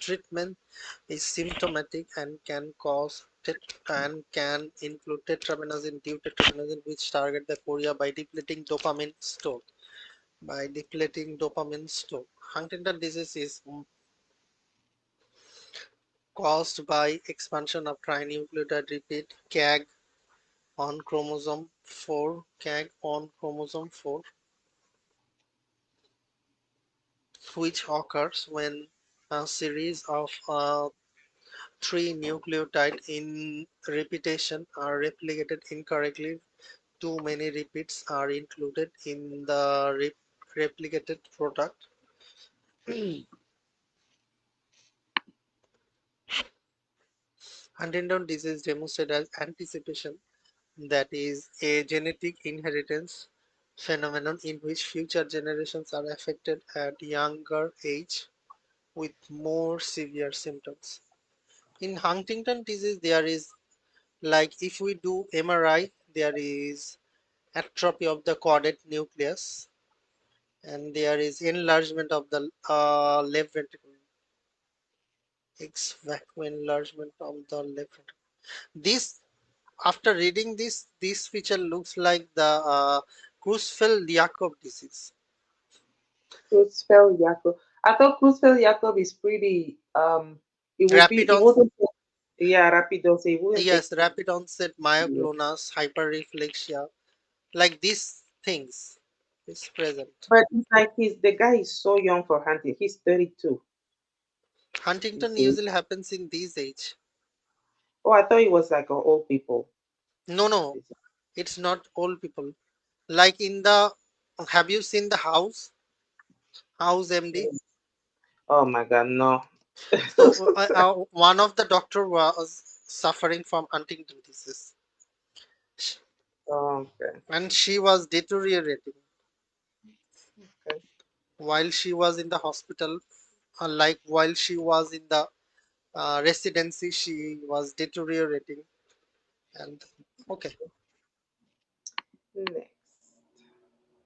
Treatment is symptomatic and can include tetrabenazine, deutetrabenazine, which target the chorea by depleting dopamine store. Huntington disease is caused by expansion of trinucleotide repeat CAG on chromosome 4, which occurs when a series of three nucleotide in repetition are replicated incorrectly. Too many repeats are included in the replicated product. Huntington disease demonstrates as anticipation, that is a genetic inheritance phenomenon in which future generations are affected at younger age with more severe symptoms. In Huntington disease, there is, like if we do MRI, there is atrophy of the caudate nucleus and there is enlargement of the left ventricle, ex vacuum enlargement of the left ventricle. This, after reading this feature looks like the Creutzfeldt-Jakob disease. Creutzfeldt-Jakob. I thought Creutzfeldt-Jakob is pretty. It would be. Rapid It on, wouldn't. Yeah, rapido. So it wouldn't yes, take. rapid onset Yeah. myoclonus, hyperreflexia, like these things is present. But it's like the guy is so young for hunting. He's 32. You Huntington see? usually happens in this age. Oh, I thought it was like a old people. No, no, it's not old people. Like in the, have you seen the House MD? Oh my God, no. So one of the doctor was suffering from Huntington disease, Okay. and she was deteriorating Okay. while she was in the hospital. Like while she was in the residency, she was deteriorating. And okay, Next.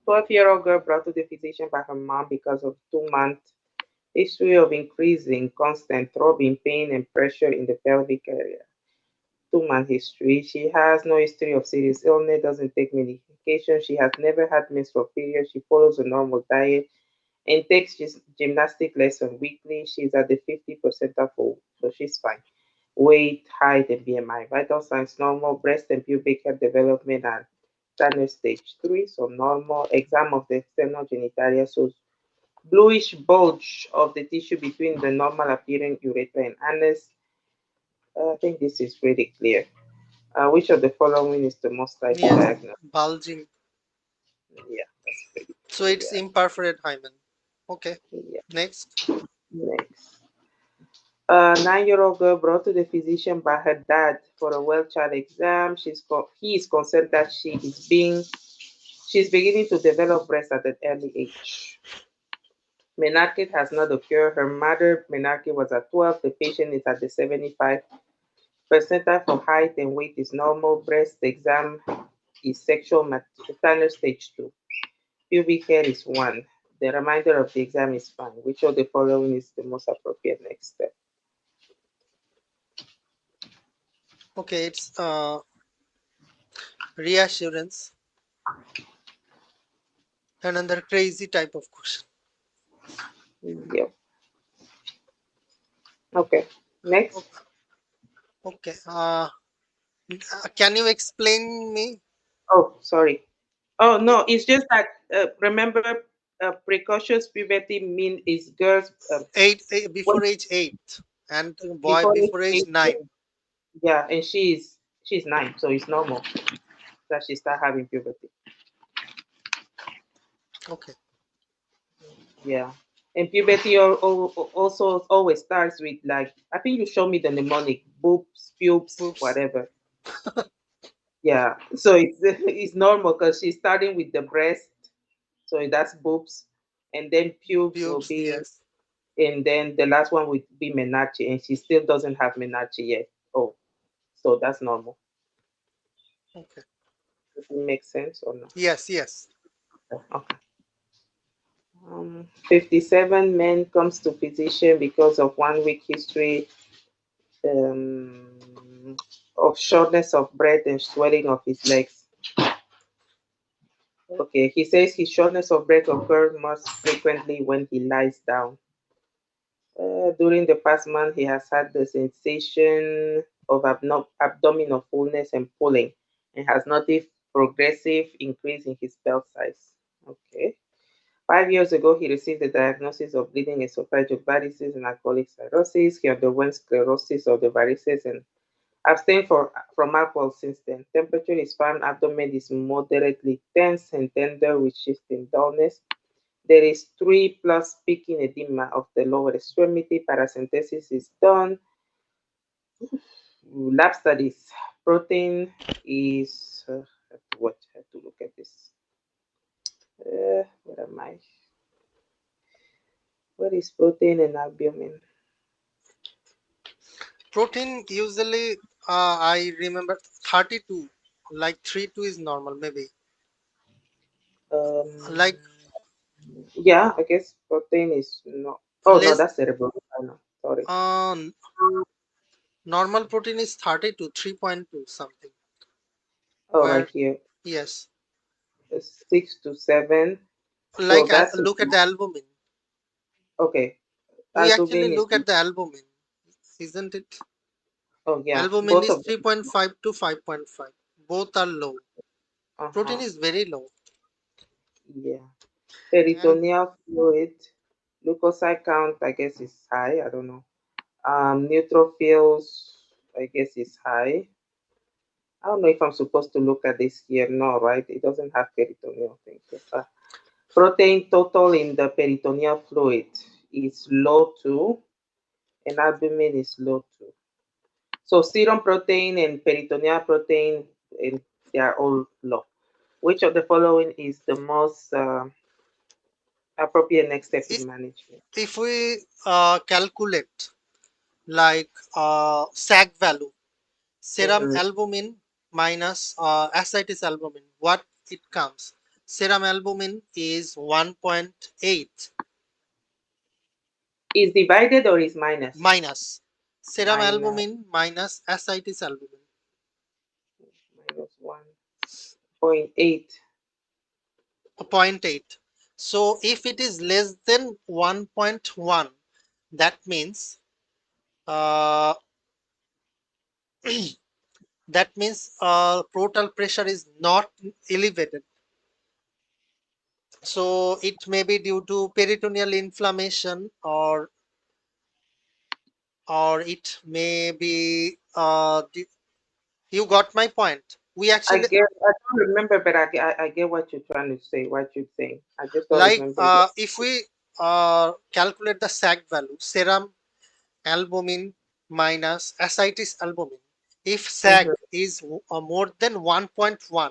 12-year-old girl brought to the physician by her mom because of 2 month history of increasing constant throbbing pain and pressure in the pelvic area. 2 month history. She has no history of serious illness, doesn't take medication. She has never had menstrual periods. She follows a normal diet and takes gymnastic lesson weekly. She's at the 50 percentile, so she's fine. Weight, height, and BMI. Vital signs normal. Breast and pubic hair development and sadness stage 3, so normal. Exam of the external genitalia shows bluish bulge of the tissue between the normal appearing urethra and anus. I think this is pretty clear. Which of the following is the most likely Yes, diagnosis? bulging. Yeah, that's pretty So it's clear. imperforate hymen. Okay, Yeah. next. Next. A 9-year-old girl brought to the physician by her dad for a well child exam. He is concerned that she's beginning to develop breast at an early age. Menarche has not occurred. Her mother menarche was at 12. The patient is at the 75 percentile for height and weight is normal. Breast exam is sexual maternal stage 2. Pubic hair is 1. The remainder of the exam is fine. Which of the following is the most appropriate next step? Okay, it's reassurance. Another crazy type of question. Yeah. Okay. Next. Okay. Can you explain me? Oh, sorry. Oh no, it's just that remember, precocious puberty mean is girls when Before age 8 and boy before age before age 8. 9. Yeah, and she's 9, so it's normal that she start having puberty. Okay. Yeah, and puberty also always starts with, like, I think you showed me the mnemonic: boobs, pubes, Oops. whatever. Yeah, so it's it's normal because she's starting with the breast, so that's boobs, and then pubes will Pubes, be, yes. and then the last one would be menarche, and she still doesn't have menarche yet. Oh, so that's normal. Okay. Does it make sense or no? Yes, yes. Okay. 57 men comes to physician because of 1 week history of shortness of breath and swelling of his legs. Okay, he says his shortness of breath occurs most frequently when he lies down. During the past month, he has had the sensation of abdominal fullness and pulling and has noticed progressive increase in his belt size. Okay. 5 years ago, he received the diagnosis of bleeding esophageal varices and alcoholic cirrhosis. He underwent sclerosis of the varices and abstained from alcohol since then. Temperature is fine. Abdomen is moderately tense and tender with shifting dullness. There is 3 plus peaking edema of the lower extremity. Paracentesis is done. Lab studies. Protein is. I have to look at this. Where am I? What is protein and albumin? Protein usually, I remember 32, like 3 2 is normal, maybe. Um, Like yeah, I guess protein is not. Oh no, less, that's cerebral. I know. Sorry. normal protein is 32, 3.2 something. Oh, right Where, here, yes, 6 to 7. So like that's look at the albumin. okay. We actually Albumin is. look at the albumin, isn't it? Oh yeah, Albumin both is of them. 3.5 to 5.5. Both are low. Uh Protein huh. is very low. Yeah. And Peritoneal fluid, leukocyte count, I guess is high. I don't know. Neutrophils, I guess is high. I don't know if I'm supposed to look at this here. No, right? It doesn't have peritoneal thing. Protein total in the peritoneal fluid is low too, and albumin is low too. So serum protein and peritoneal protein, and they are all low. Which of the following is the most appropriate next step in management? if we calculate like SAG value, serum Mhm. albumin minus ascites albumin, what it comes? Serum albumin is 1.8 Is divided or is minus? minus serum Minus albumin minus ascites albumin, minus 1.8. zero point 0.8. So if it is less than 1.1, that means uh, total pressure is not elevated. So it may be due to peritoneal inflammation, or it may be you got my point. We actually I don't remember, but I get what you're trying to say, what you're saying. I just don't like remember it. if we calculate the SAC value, serum albumin minus ascites albumin. If SAG Mm-hmm, is more than 1.1,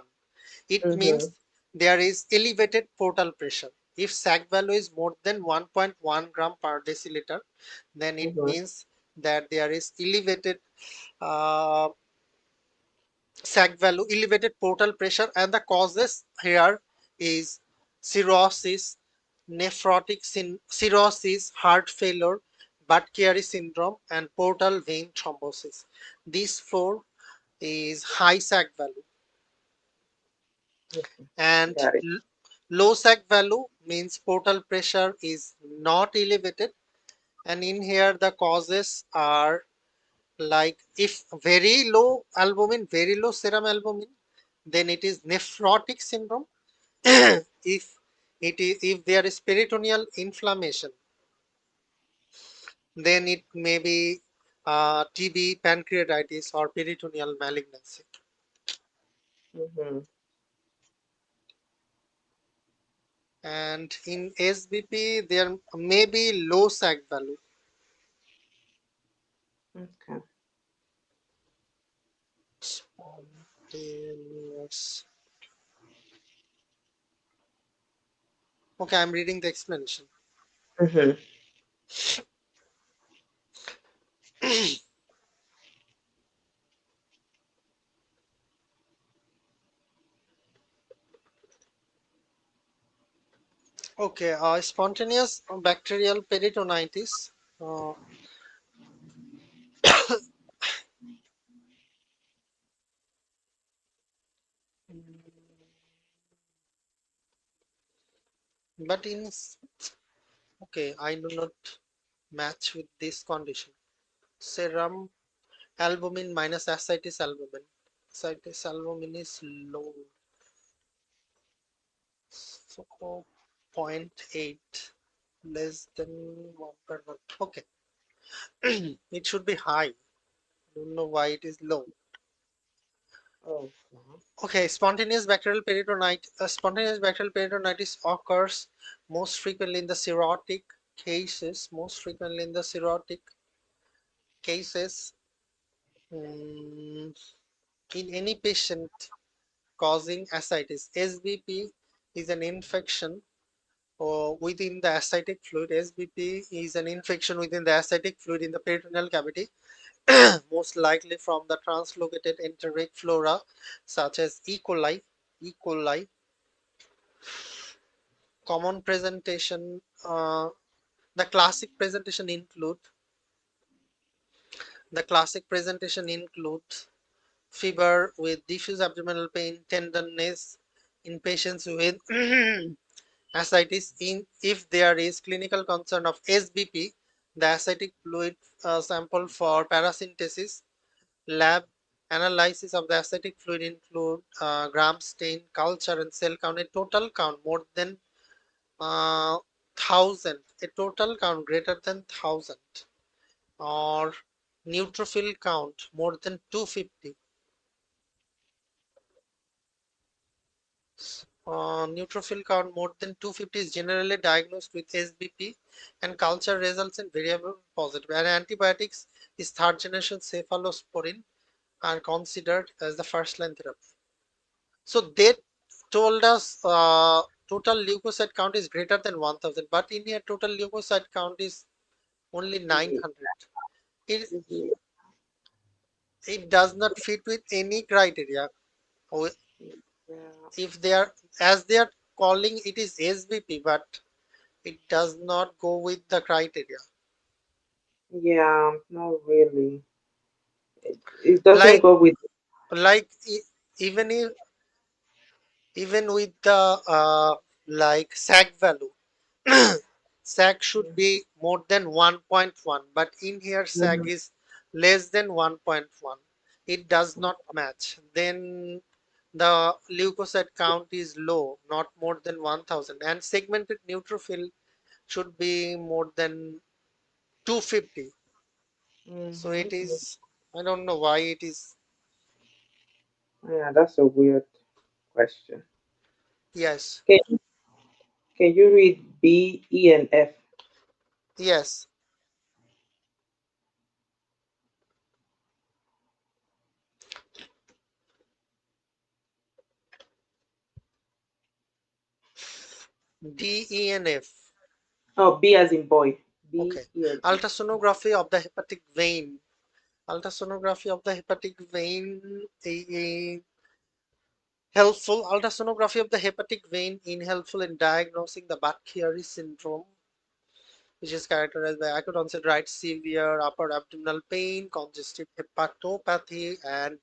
it means mm-hmm, there is elevated portal pressure. If SAG value is more than 1.1 gram per deciliter, then it mm-hmm, means that there is elevated uh, SAG value, elevated portal pressure, and the causes here is cirrhosis, cirrhosis, heart failure, Budd-Chiari syndrome, and portal vein thrombosis. These four is high SAG value, mm-hmm. and Got it. low SAG value means portal pressure is not elevated. And in here, the causes are like if very low albumin, very low serum albumin, then it is nephrotic syndrome. If there is peritoneal inflammation, then it may be TB, pancreatitis, or peritoneal malignancy. Mm-hmm. And in SBP, there may be low SAG value. Okay. Spontaneous. Okay, I'm reading the explanation. Mm-hmm. Okay, spontaneous bacterial peritonitis. Uh, but in okay, I do not match with this condition. Serum albumin minus ascites albumin. Ascites albumin is low, so 0.8 less than 1 per 1. Okay, it should be high. Don't know why it is low. Oh, Okay, spontaneous bacterial peritonitis occurs most frequently in the cirrhotic most frequently in the cirrhotic cases, mm, in any patient causing ascites. SBP is an infection within the ascitic fluid. SBP is an infection within the ascitic fluid in the peritoneal cavity, most likely from the translocated enteric flora such as E. coli. E. coli. Common presentation. The classic presentation include the classic presentation includes fever with diffuse abdominal pain, tenderness in patients with ascites. If there is clinical concern of SBP, the ascitic fluid sample for paracentesis, lab analysis of the ascitic fluid include gram stain, culture, and cell count. A total count more than 1000, a total count greater than 1000, or neutrophil count more than 250. Neutrophil count more than 250 is generally diagnosed with SBP, and culture results in variable positive. And antibiotics is third generation cephalosporin are considered as the first line therapy. So they told us total leukocyte count is greater than 1000, but in here total leukocyte count is only yeah. 900. It, Yeah. it does not fit with any criteria. Yeah. If they are, as they are calling it is SBP, but it does not go with the criteria. Yeah, not really. It doesn't Like go with. like even if even with the like SAG value, SAG should be more than 1.1, but in here SAG Mhm. is less than 1.1. It does not match. Then The leukocyte count is low, not more than 1000, and segmented neutrophil should be more than 250. So it Mm-hmm. is, I don't know why it is. Yeah, that's a weird question. Yes, Can you read B, E, and F? yes. D, E, and F. Oh, B as in boy. B, Okay. E, and F. Ultrasonography of the hepatic vein. Ultrasonography of the hepatic vein helpful. Ultrasonography of the hepatic vein in helpful in diagnosing the Budd-Chiari syndrome, which is characterized by acute onset right severe upper abdominal pain, congestive hepatopathy, and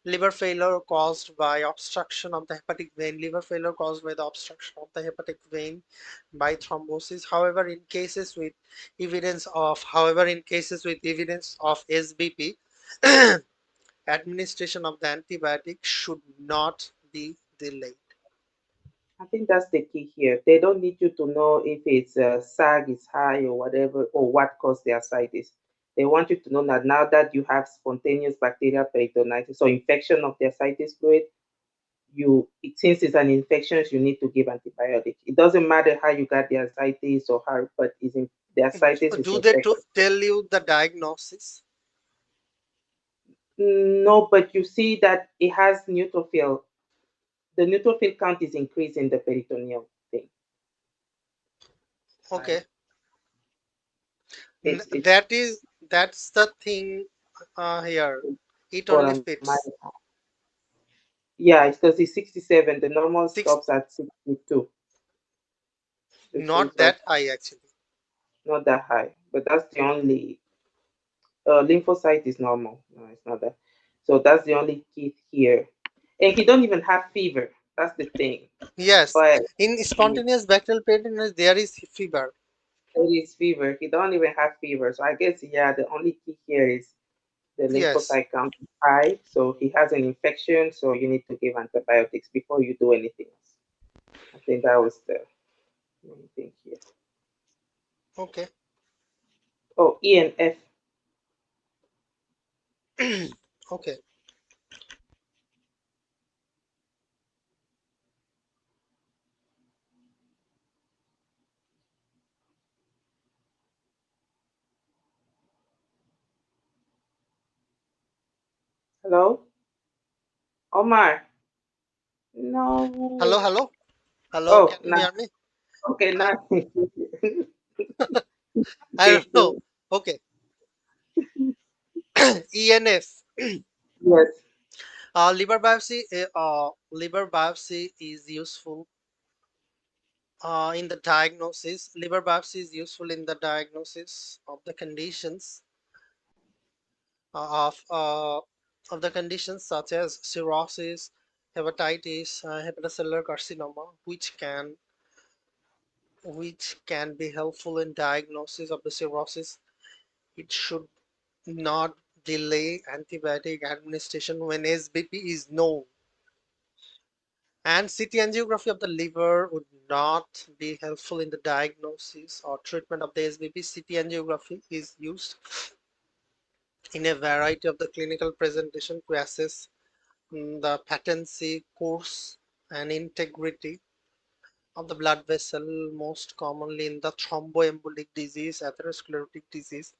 liver failure caused by obstruction of the hepatic vein. Liver failure caused by the obstruction of the hepatic vein by thrombosis. However, in cases with evidence of SBP, administration of the antibiotic should not be delayed. I think that's the key here. They don't need you to know if it's SAG is high or whatever, or what caused the ascites. They want you to know that now that you have spontaneous bacterial peritonitis, so infection of the ascites fluid, since it's an infection, you need to give antibiotic. It doesn't matter how you got the ascites or how, but the ascites is Do they infected. tell you the diagnosis? No, but you see that it has neutrophil. The neutrophil count is increasing the peritoneal thing. Right? Okay, It's that's the thing here. It what only am I? fits Yeah, it's because it's 67. The normal six, stops at 62, which is not like that high actually. not that high. But that's the only lymphocyte is normal. No, it's not that. So that's the only key here. And he don't even have fever. That's the thing. Yes, But in he, spontaneous bacterial peritonitis there is fever. it is fever. He don't even have fever. So I guess yeah, the only key here is the Yes, lymphocyte count is high. So he has an infection. So you need to give antibiotics before you do anything else. I think that was the main thing here. okay. Oh, E and F. Okay. Hello, Omar. No. Hello, hello, hello. Oh, Can you nah. hear me? Okay, now. I Okay, don't know. good. Okay. ENF. Yes. Liver biopsy is useful in the diagnosis. Liver biopsy is useful in the diagnosis of uh, of the conditions such as cirrhosis, hepatitis, hepatocellular carcinoma, which can be helpful in diagnosis of the cirrhosis. It should not delay antibiotic administration when SBP is known. And CT angiography of the liver would not be helpful in the diagnosis or treatment of the SBP. CT angiography is used in a variety of the clinical presentation to assess the patency, course, and integrity of the blood vessel, most commonly in the thromboembolic disease, atherosclerotic disease,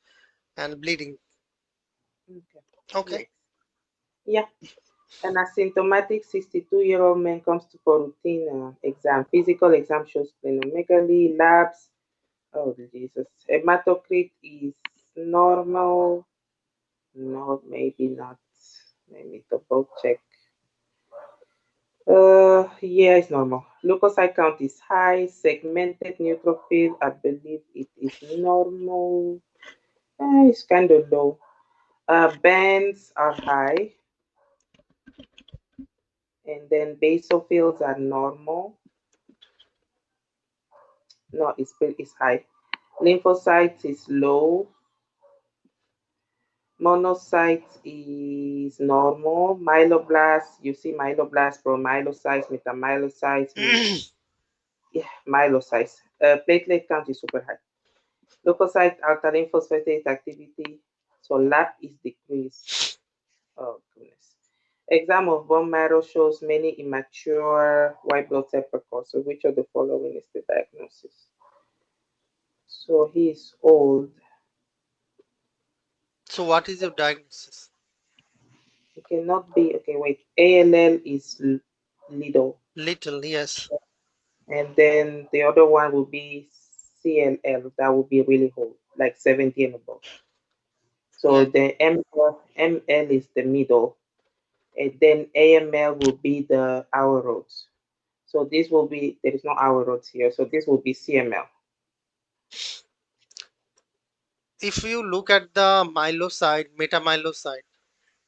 and bleeding. Okay. Okay. Next. Yeah. An asymptomatic 62-year-old man comes to for routine exam. Physical exam shows splenomegaly, labs. Oh, Jesus. Hematocrit is normal. No, maybe not. Let me double check. Yeah, it's normal. Leukocyte count is high. Segmented neutrophil, I believe it is normal. It's kind of low. Bands are high, and then basophils are normal. No, it's high. Lymphocytes is low. Monocytes is normal. Myeloblasts, you see myeloblasts, promyelocytes, metamyelocytes with yeah, myelocytes. Platelet count is super high. Leukocyte alkaline phosphatase activity, so lab is decreased. Oh goodness. Exam of bone marrow shows many immature white blood cell precursors. Which of the following is the diagnosis? So he is old. So what is your diagnosis? It cannot be. Okay, wait. ALL is little, Little, yes. and then the other one will be CLL. That will be really old, like 70 and above. Yeah. So the ML is the middle, and then AML will be the hour roads. So this will be, there is no hour roads here. So this will be CML. If you look at the myelocyte, metamyelocyte,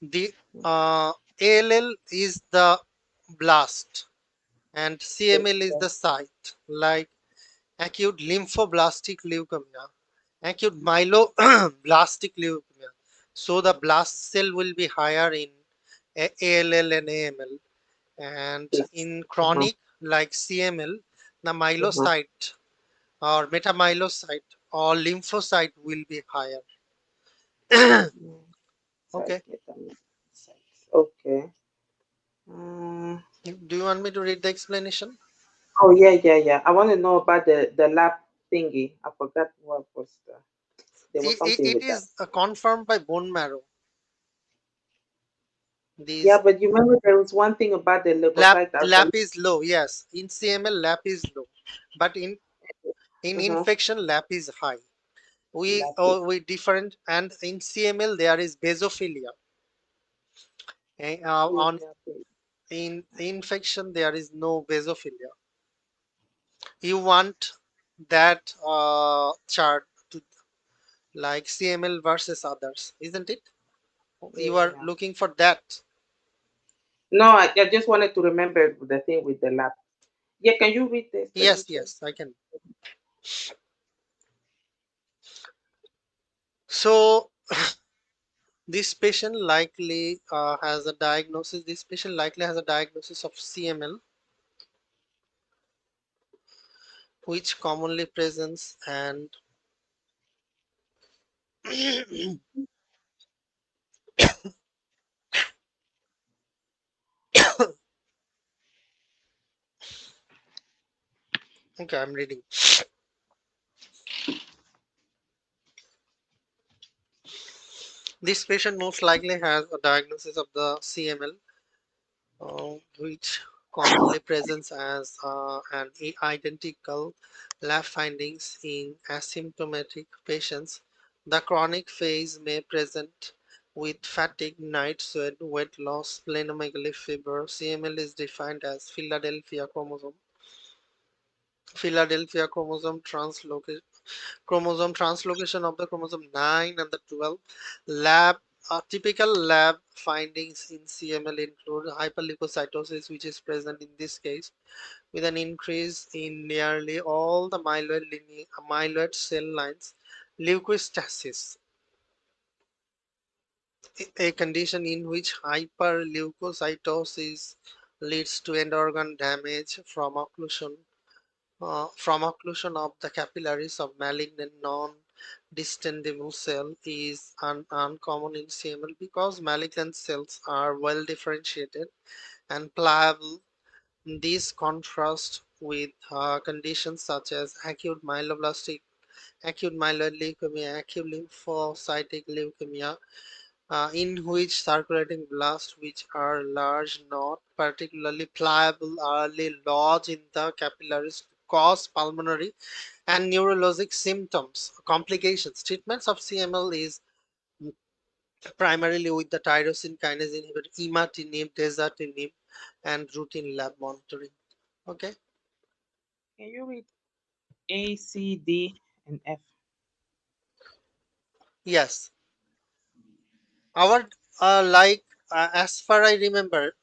the ALL is the blast and CML is the site, like acute lymphoblastic leukemia, acute myeloblastic leukemia. So the blast cell will be higher in ALL and AML, and Yes. in Uh-huh. chronic like CML, the Uh-huh. myelocyte or metamyelocyte or lymphocyte will be higher. Site Okay. sites. Okay. Mm. Do you want me to read the explanation? Oh yeah, yeah, yeah. I want to know about the lab thingy. I forgot what was the. There was something It with that. is confirmed by bone marrow. Yeah, These but you remember there was one thing about the leukocyte lap alkaline. is low. Yes, in CML lap is low, but in Uh-huh. infection lap is high. We Lab is we different, and in CML there is basophilia. On lab is- in infection there is no basophilia. You want that chart to like CML versus others, isn't it? You are yeah. looking for that. No, I just wanted to remember the thing with the lab. Yeah, can you read the Yes, explanation? yes, I can. So this patient likely has a diagnosis. This patient likely has a diagnosis of CML, which commonly presents and okay, I'm reading. This patient most likely has a diagnosis of the CML, which commonly presents as an identical lab findings in asymptomatic patients. The chronic phase may present with fatigue, night sweat, weight loss, splenomegaly, fever. CML is defined as Philadelphia chromosome translocation of the chromosome 9 and the 12. Lab Typical lab findings in CML include hyperleukocytosis, which is present in this case with an increase in nearly all the myeloid cell lines, leukostasis, a condition in which hyperleukocytosis leads to end organ damage from occlusion of the capillaries of malignant non-distendable cell is uncommon in CML because malignant cells are well differentiated and pliable. This contrasts with conditions such as acute myeloid leukemia, acute lymphocytic leukemia, in which circulating blasts, which are large, not particularly pliable, early lodge in the capillaries, cause pulmonary and neurologic symptoms, complications. Treatments of CML is primarily with the tyrosine kinase inhibitor, imatinib, dasatinib, and routine lab monitoring. Okay. Can you read A, C, D, and F? Yes. Our as far I remember,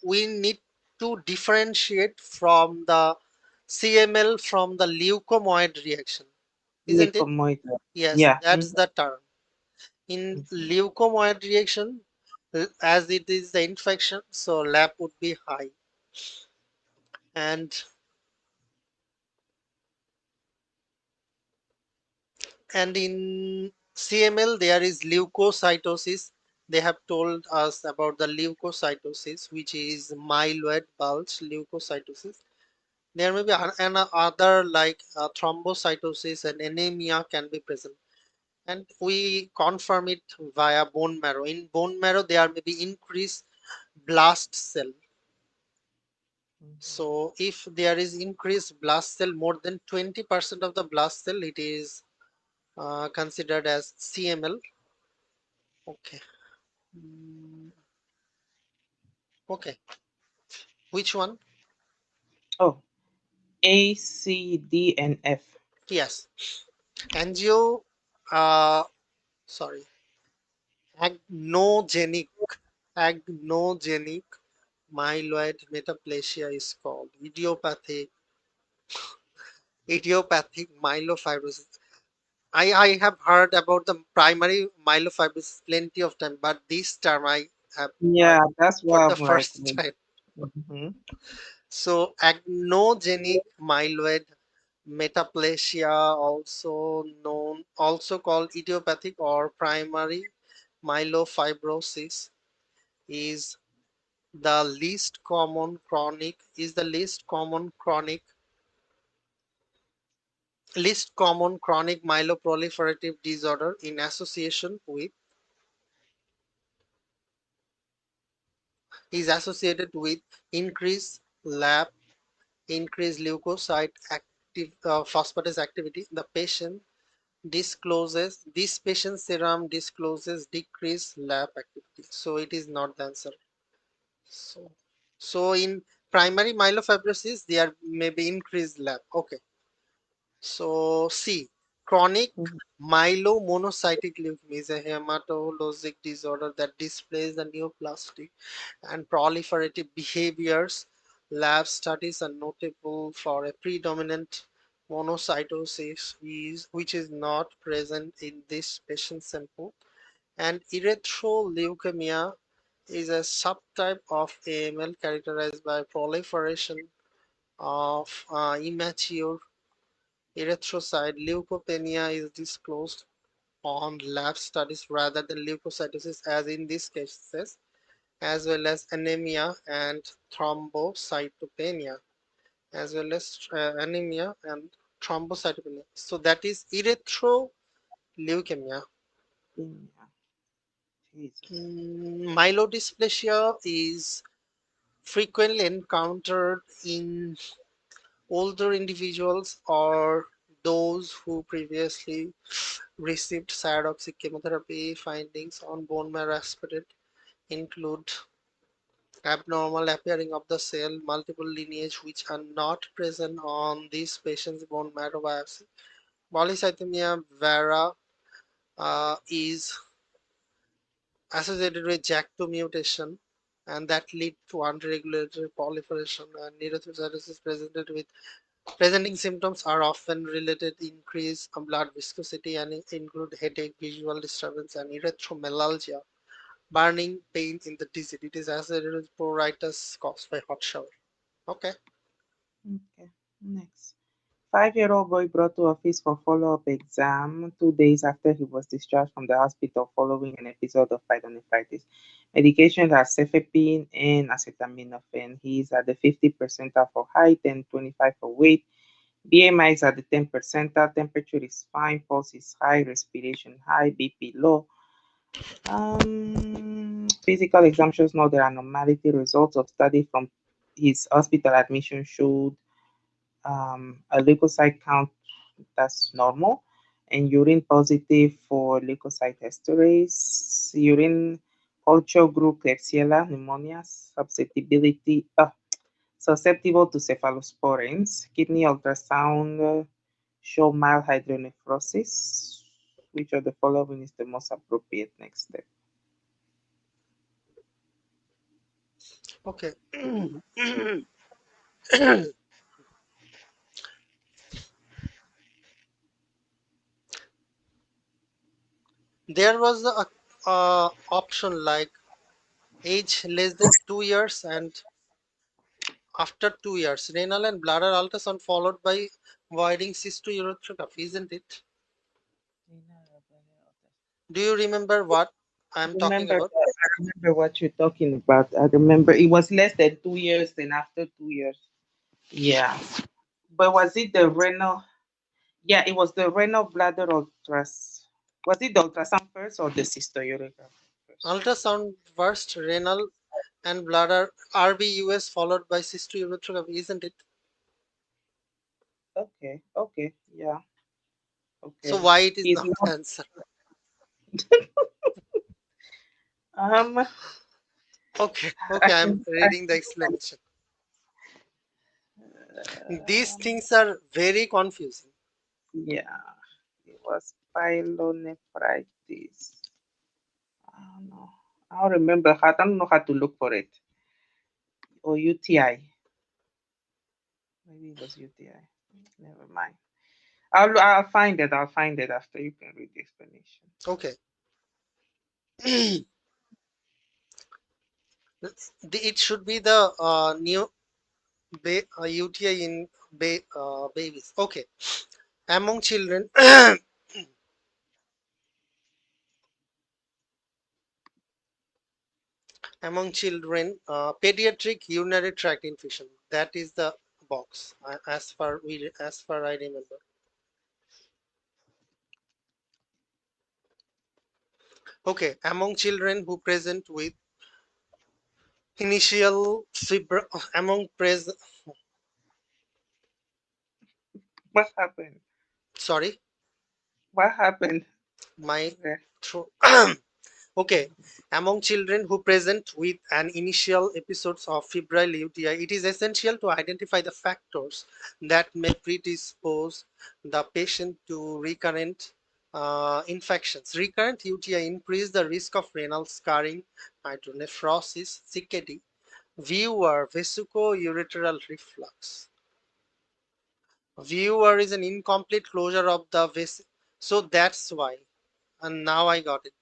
we need to differentiate from the CML from the leukomoid reaction, isn't it? Nicomoid. Yes, Yeah. that's the term. In Mhm. leukomoid reaction, as it is the infection, so lab would be high. And in CML there is leukocytosis. They have told us about the leukocytosis, which is myeloid bulge leukocytosis. There may be other like thrombocytosis and anemia can be present, and we confirm it via bone marrow. In bone marrow, there may be increased blast cell. Mhm. So if there is increased blast cell, more than 20% of the blast cell, it is considered as CML. Okay. Mm, okay. Which one? Oh, A, C, D, and F. Yes. Angio. Uh, sorry. Agnogenic. Agnogenic myeloid metaplasia is called idiopathic myelofibrosis. I have heard about the primary myelofibrosis plenty of time, but this term I have Yeah, heard that's for why the I'm like, first time. mhm. So agnogenic myeloid metaplasia, also called idiopathic or primary myelofibrosis, is the least common chronic myeloproliferative disorder in association with is associated with increased lab increased leukocyte active phosphatase activity. This patient's serum discloses decreased lab activity, so it is not the answer. So in primary myelofibrosis there may be increased lab. Okay. So C, chronic Mhm. myelomonocytic leukemia is a hematologic disorder that displays the neoplastic and proliferative behaviors. Lab studies are notable for a predominant monocytosis which is not present in this patient sample. And erythroleukemia is a subtype of AML characterized by proliferation of immature erythrocyte. Leukopenia is disclosed on lab studies rather than leukocytosis, as in these cases, as well as anemia and thrombocytopenia, as well as anemia and thrombocytopenia. So that is erythroleukemia. Yeah, Jesus. Myelodysplasia is frequently encountered in older individuals or those who previously received cytotoxic chemotherapy. Findings on bone marrow aspirate include abnormal appearing of the cell, multiple lineage which are not present on these patients' bone marrow biopsy. Polycythemia vera is associated with JAK2 mutation, and that lead to unregulated proliferation, and erythrocytosis presenting symptoms are often related increase blood viscosity and include headache, visual disturbance, and erythromelalgia, burning pain in the digit. It is associated with pruritus caused by hot shower. Okay. Okay, next. 5-year-old boy brought to office for follow-up exam 2 days after he was discharged from the hospital following an episode of pyelonephritis. Medications are cefepime and acetaminophen. He is at the 50th percentile for height and 25 for weight. BMI is at the 10th percentile. Temperature is fine. Pulse is high. Respiration high. BP low. Physical exam shows no abnormality. Results of study from his hospital admission showed a leukocyte count that's normal, and urine positive for leukocyte esterase. Urine culture group Klebsiella pneumonia susceptible to cephalosporins. Kidney ultrasound show mild hydronephrosis. Which of the following is the most appropriate next step? Okay. There was a option like age less than 2 years, and after 2 years, renal and bladder ultrasound followed by voiding cystourethropy, isn't it? Do you remember what I'm talking about? I remember what you're talking about. I remember it was less than 2 years, then after 2 years. Yeah. But was it the renal? Yeah, it was the renal bladder ultras. Was it the ultrasound first or the cystoscopy first? Ultrasound first, renal and bladder RBUS followed by cystourethropy, isn't it? Okay, okay, yeah, So okay. why it is He's not not. answer? Um, Okay, I okay, I'm can. reading the explanation. These things are very confusing. Yeah, it was pyelonephritis. I don't know. I don't remember. I don't know how to look for it. Or UTI. Maybe it was UTI. Never mind. I'll find it. I'll find it after you can read the explanation. Okay. It should be the new UTI in babies. Okay. Among children, pediatric urinary tract infection. That is the box, as far I remember. Okay, among children who present with initial fibro, among pres, What happened? sorry, What happened? my Okay. throat. Okay, among children who present with an initial episodes of febrile UTI, it is essential to identify the factors that may predispose the patient to recurrent infections. Recurrent UTI increase the risk of renal scarring, hydronephrosis, CKD, viewer vesicoureteral reflux. Viewer is an incomplete closure of the so that's why, and now I got it.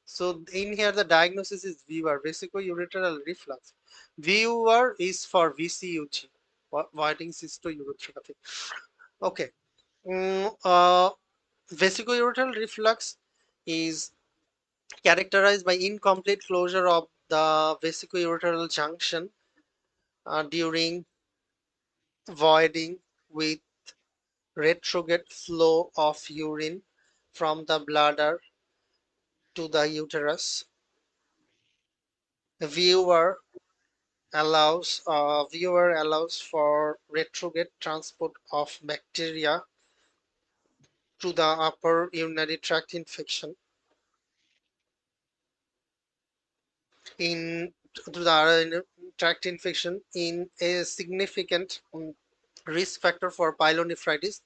So in here the diagnosis is viewer vesicoureteral reflux. Viewer is for VCUG, voiding cystourethropy. Okay. Vesicoureteral reflux is characterized by incomplete closure of the vesicoureteral junction during voiding with retrograde flow of urine from the bladder to the uterus. Viewer viewer allows for retrograde transport of bacteria to the upper urinary tract infection in to the urinary tract infection in a significant risk factor for pyelonephritis.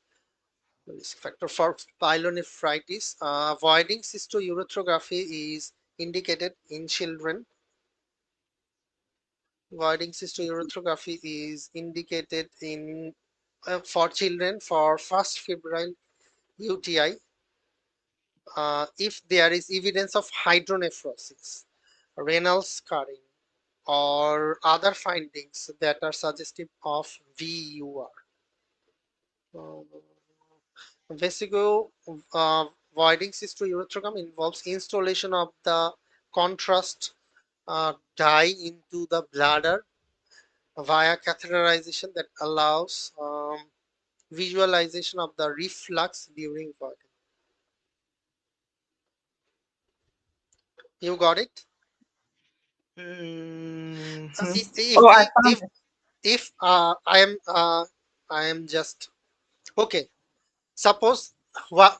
Risk factor for pyelonephritis. Avoiding cystourethropy is indicated in children. Avoiding cystourethropy is indicated in for children for first febrile UTI if there is evidence of hydronephrosis, renal scarring, or other findings that are suggestive of VUR. Uh, Vesico voiding cystourethrogram involves installation of the contrast dye into the bladder via catheterization that allows visualization of the reflux during voiding. You got it? Mhm. If Oh, I if found if, it. if I am just okay. Suppose what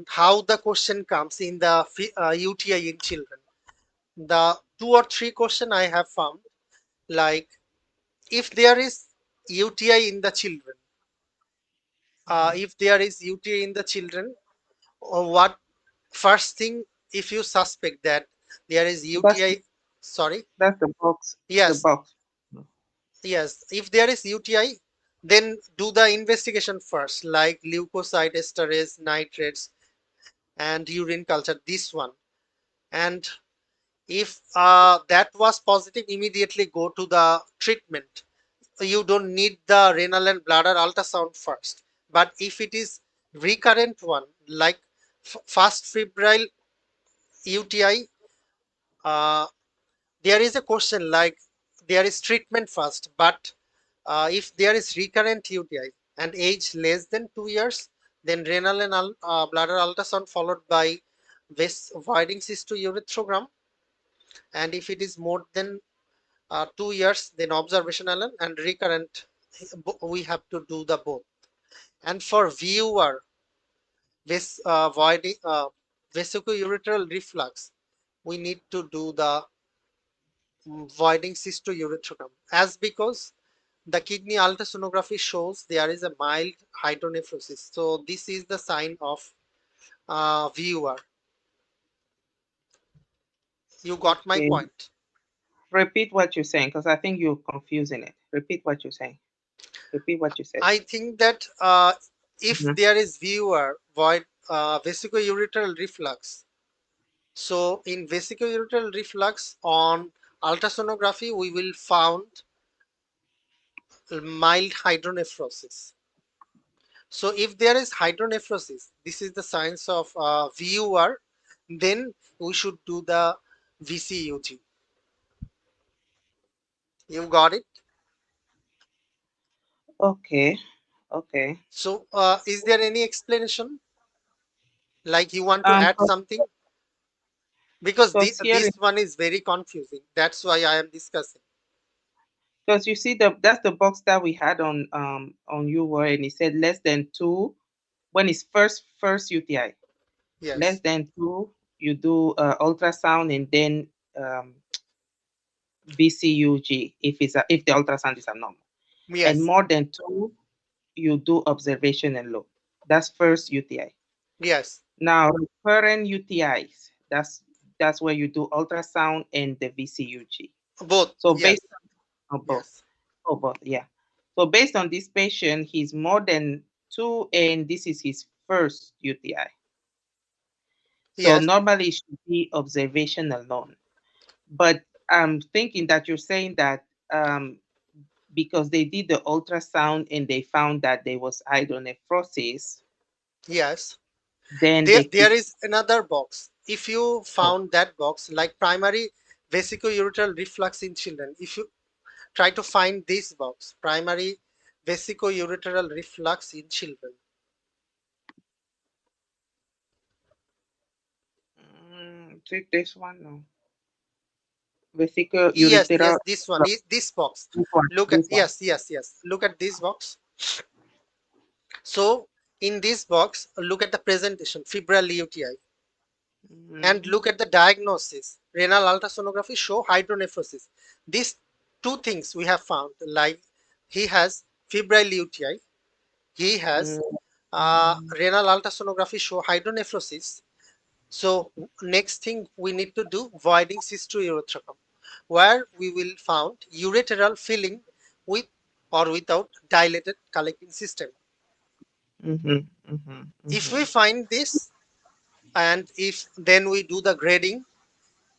how the question comes in the UTI in children. The two or three question I have found, like if there is UTI in the children, Mhm. if there is UTI in the children, or what first thing if you suspect that there is That's UTI, sorry, that's the box. The yes, box. yes, if there is UTI, then do the investigation first, like leukocyte esterase, nitrates, and urine culture, this one. And if that was positive, immediately go to the treatment. You don't need the renal and bladder ultrasound first. But if it is recurrent one, like fast febrile UTI, uh, there is a question like there is treatment first, but if there is recurrent UTI and age less than 2 years, then renal and bladder ultrasound followed by voiding cystourethrogram. And if it is more than 2 years, then observational and recurrent, we have to do the both. And for viewer, voiding vesicoureteral reflux, we need to do the voiding cystourethrogram, as because the kidney ultrasonography shows there is a mild hydronephrosis. So this is the sign of viewer. You got my Okay. point. Repeat what you're saying because I think you're confusing it. Repeat what you're saying. Repeat what you said. I think that if Mhm. there is viewer void vesicoureteral reflux, so in vesicoureteral reflux on ultrasonography, we will found mild hydronephrosis. So if there is hydronephrosis, this is the signs of VUR, then we should do the VCUG. You got it? Okay. Okay. So is there any explanation? Like you want to Um, add something? Because because here, this one is very confusing. That's why I am discussing. because you see that's the box that we had on UWOR, and it said less than two when it's first UTI. Less Yes. than two, you do ultrasound and then BCUG if the ultrasound is abnormal, and Yes. more than two, you do observation and low. That's first UTI. Yes. Now, recurrent UTIs, that's where you do ultrasound and the VCUG. Both. So Yes. based on both, Yes. both, yeah. So based on this patient, he's more than two, and this is his first UTI. So Yes. normally it should be observation alone. But I'm thinking that you're saying that because they did the ultrasound and they found that there was hydronephrosis, Yes. then There, they there keep. is another box. If you Oh, found that box, like primary vesicoureteral reflux in children, if you try to find this box, primary vesicoureteral reflux in children. take this one now. Vesicle Yes, ureteral. yes, this one, this box. This one. Look at, This one. yes, yes, yes. Look at this box. So in this box, look at the presentation, febrile UTI, and Mhm. look at the diagnosis. Renal ultrasonography show hydronephrosis. These two things we have found, like he has febrile UTI, he has Mhm. renal ultrasonography show hydronephrosis. So next thing we need to do voiding cystourethrogram, where we will found ureteral filling with or without dilated collecting system. Mhm. Mhm. If we Mhm. find this, and if then we do the grading,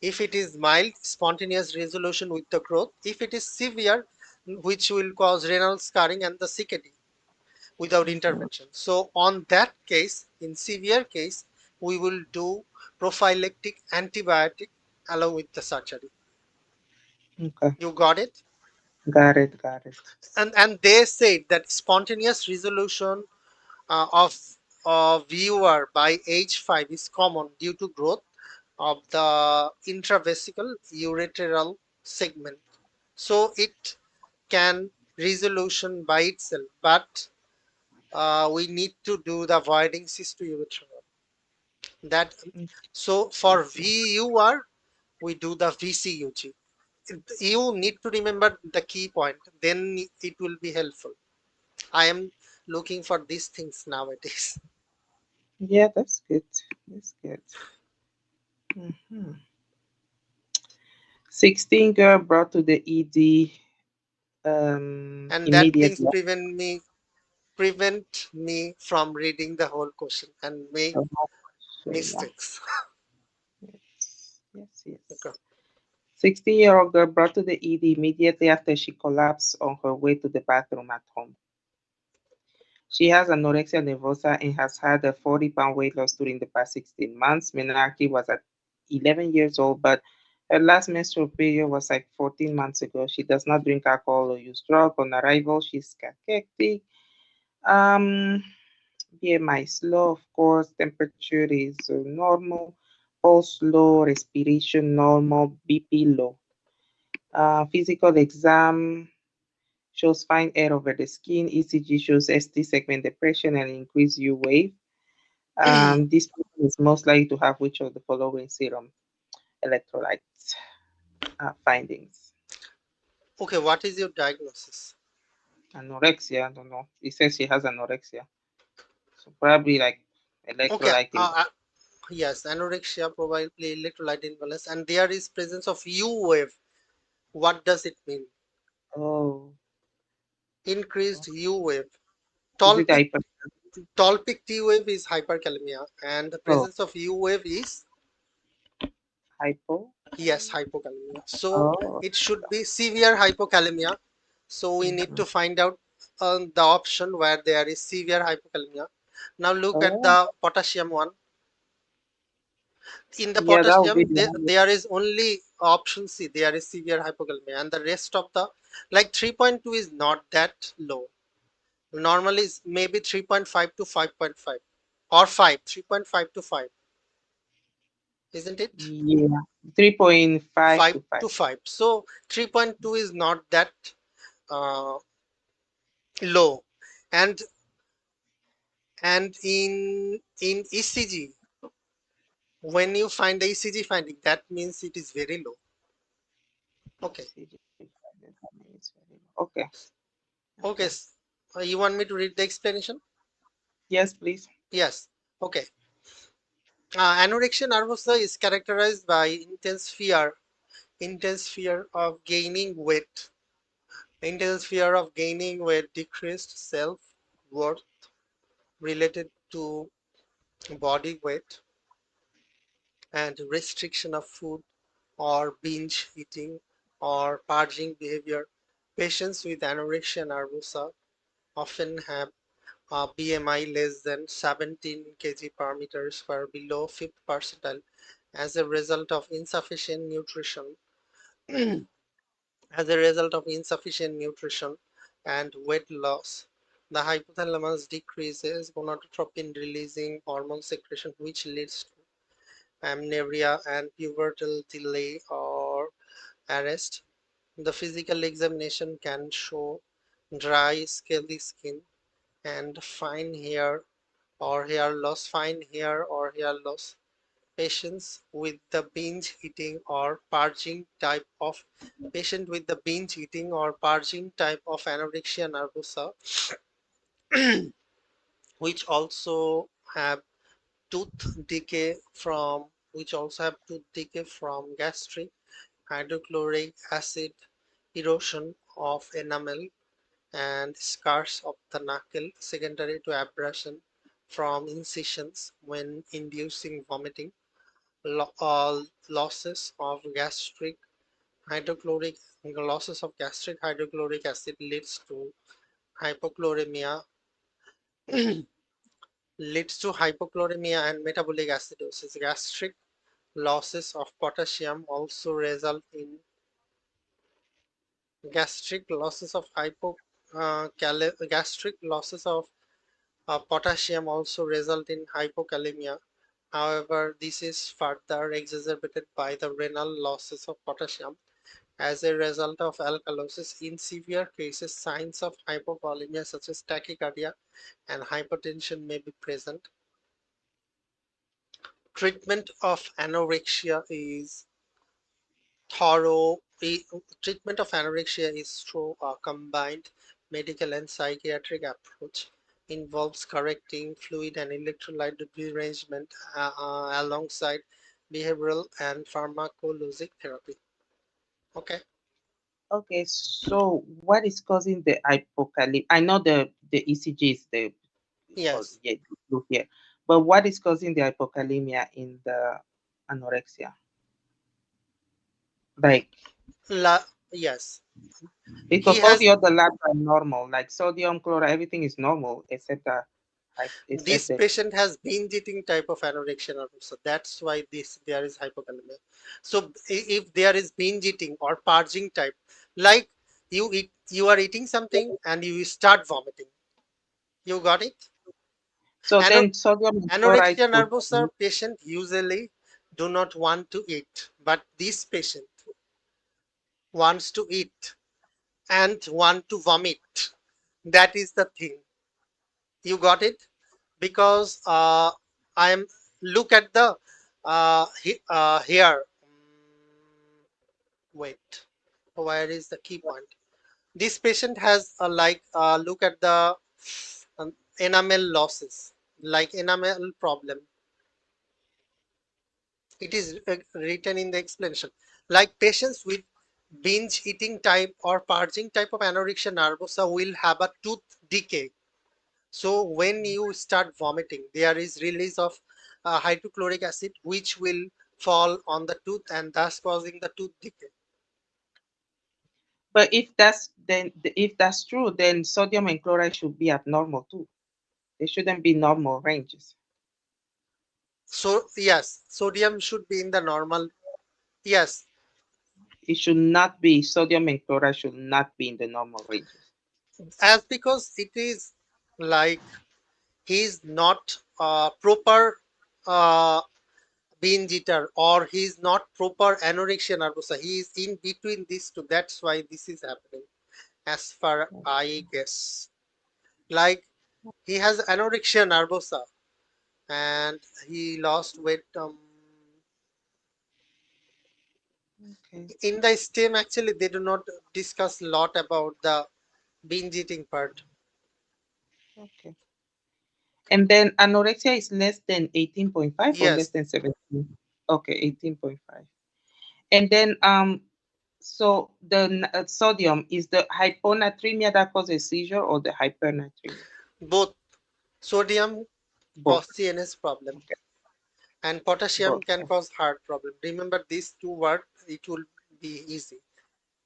if it is mild, spontaneous resolution with the growth, if it is severe, which will cause renal scarring and the CKD without Mhm. intervention. So on that case, in severe case, we will do prophylactic antibiotic along with the surgery. Okay. You got it? Got it. Got it. And they said that spontaneous resolution of viewer by age 5 is common due to growth of the intravesical ureteral segment. So it can resolution by itself, but we need to do the voiding cystourethral. That so for VUR we do the VCUG. You need to remember the key point, then it will be helpful. I am looking for these things nowadays. Yeah, that's good. That's good. Mhm. 16 girl brought to the ED And that things immediately. prevent me from reading the whole question and may Yeah. mistakes. Yes. Yes. Okay. Yes. 16-year-old girl brought to the ED immediately after she collapsed on her way to the bathroom at home. She has anorexia nervosa and has had a 40-pound weight loss during the past 16 months. Menarche was at 11 years old, but her last menstrual period was like 14 months ago. She does not drink alcohol or use drugs. On arrival, she's cachectic. Um, BMI is low, of course. Temperature is normal. Pulse low. Respiration normal. BP low. Physical exam shows fine air over the skin. ECG shows ST segment depression and increased U wave. This person is most likely to have which of the following serum electrolytes findings? Okay, what is your diagnosis? Anorexia, I don't know. It says she has anorexia. So probably like Okay, electrolyte imbalance. yes, anorexia, probably electrolyte imbalance, and there is presence of U wave. What does it mean? Oh, Increased U wave. is it Tall peak, hyper? tall peak T wave is hyperkalemia, and the Oh, presence of U wave is, hypo? yes, hypokalemia. So Oh, it should be severe hypokalemia. So we need mhm. to find out the option where there is severe hypokalemia. Now look at Oh, the potassium one. In the yeah, that would be potassium, the highest. there is only option C, there is severe hypokalemia, and the rest of the, like 3.2 is not that low. Normally it's maybe 3.5 to 5.5 or 5, 3.5 to 5, isn't it? Yeah, 3.5 5 to 5. to 5. So 3.2 is not that uh, low. And in ECG, when you find the ECG finding, that means it is very low. Okay. ECG, it's very low. Okay, Okay. okay. You want me to read the explanation? Yes, please. Yes. Okay. Anorexia nervosa is characterized by intense fear of gaining weight, decreased self-worth related to body weight, and restriction of food or binge eating or purging behavior. Patients with anorexia nervosa often have a BMI less than 17 kg per meter square, below 5th percentile, as a result of insufficient nutrition and weight loss. The hypothalamus decreases gonadotropin releasing hormone secretion, which leads to amenorrhea and pubertal delay or arrest. The physical examination can show dry, scaly skin and fine hair or hair loss. Patients with the binge eating or purging type of anorexia nervosa, which also have tooth decay from gastric hydrochloric acid, erosion of enamel, and scars of the knuckle secondary to abrasion from incisions when inducing vomiting. Losses of hydrochloric gastric hydrochloric acid hypochloremia leads to hypochloremia and metabolic acidosis. Losses of potassium also result in gastric losses of hypo gastric losses of potassium also result in hypokalemia. However, this is further exacerbated by the renal losses of potassium as a result of alkalosis. In severe cases, signs of hypovolemia such as tachycardia and hypotension may be present. Treatment of anorexia is thorough. Treatment of anorexia is through a combined medical and psychiatric approach. Involves correcting fluid and electrolyte derangement alongside behavioral and pharmacologic therapy. Okay. Okay, so what is causing the hypocalemia? I know the ECG is the Yes. yeah, look here, But what is causing the hypokalemia in the anorexia? Like, Yes, he because all has the other labs are normal, like sodium, chloride, everything is normal except this the patient has binge eating type of anorexia nervosa. That's why this there is hypokalemia. So if there is binge eating or purging type, like you are eating something and you start vomiting. You got it? so Ano- then sodium and chloride Anorexia could nervosa patient usually do not want to eat, but this patient wants to eat and want to vomit. That is the thing. You got it? Because I'm look at the here. Wait, where is the key point? This patient has look at the enamel losses, like enamel problem. It is written in the explanation. Like patients with binge eating type or purging type of anorexia nervosa will have a tooth decay. So when you start vomiting, there is release of hydrochloric acid, which will fall on the tooth and thus causing the tooth decay. but if that's true, then sodium and chloride should be abnormal too. They shouldn't be normal ranges. So yes, sodium should be in the normal. Yes, It should not be sodium and chloride should not be in the normal ranges. as because it is like he is not proper uh, binge eater or he is not proper anorexia nervosa. He is in between these two. That's why this is happening, as far I guess. Like he has anorexia nervosa and he lost weight. Okay, In the STEM, actually, they do not discuss a lot about the binge eating part. okay. And then anorexia is less than 18.5 or less Yes, than 17? Okay, 18.5. And then so the sodium is the hyponatremia that causes seizure or the hypernatremia? both sodium Both. cause CNS problem Okay, and potassium both. can cause heart problem. Remember these two words, it will be easy.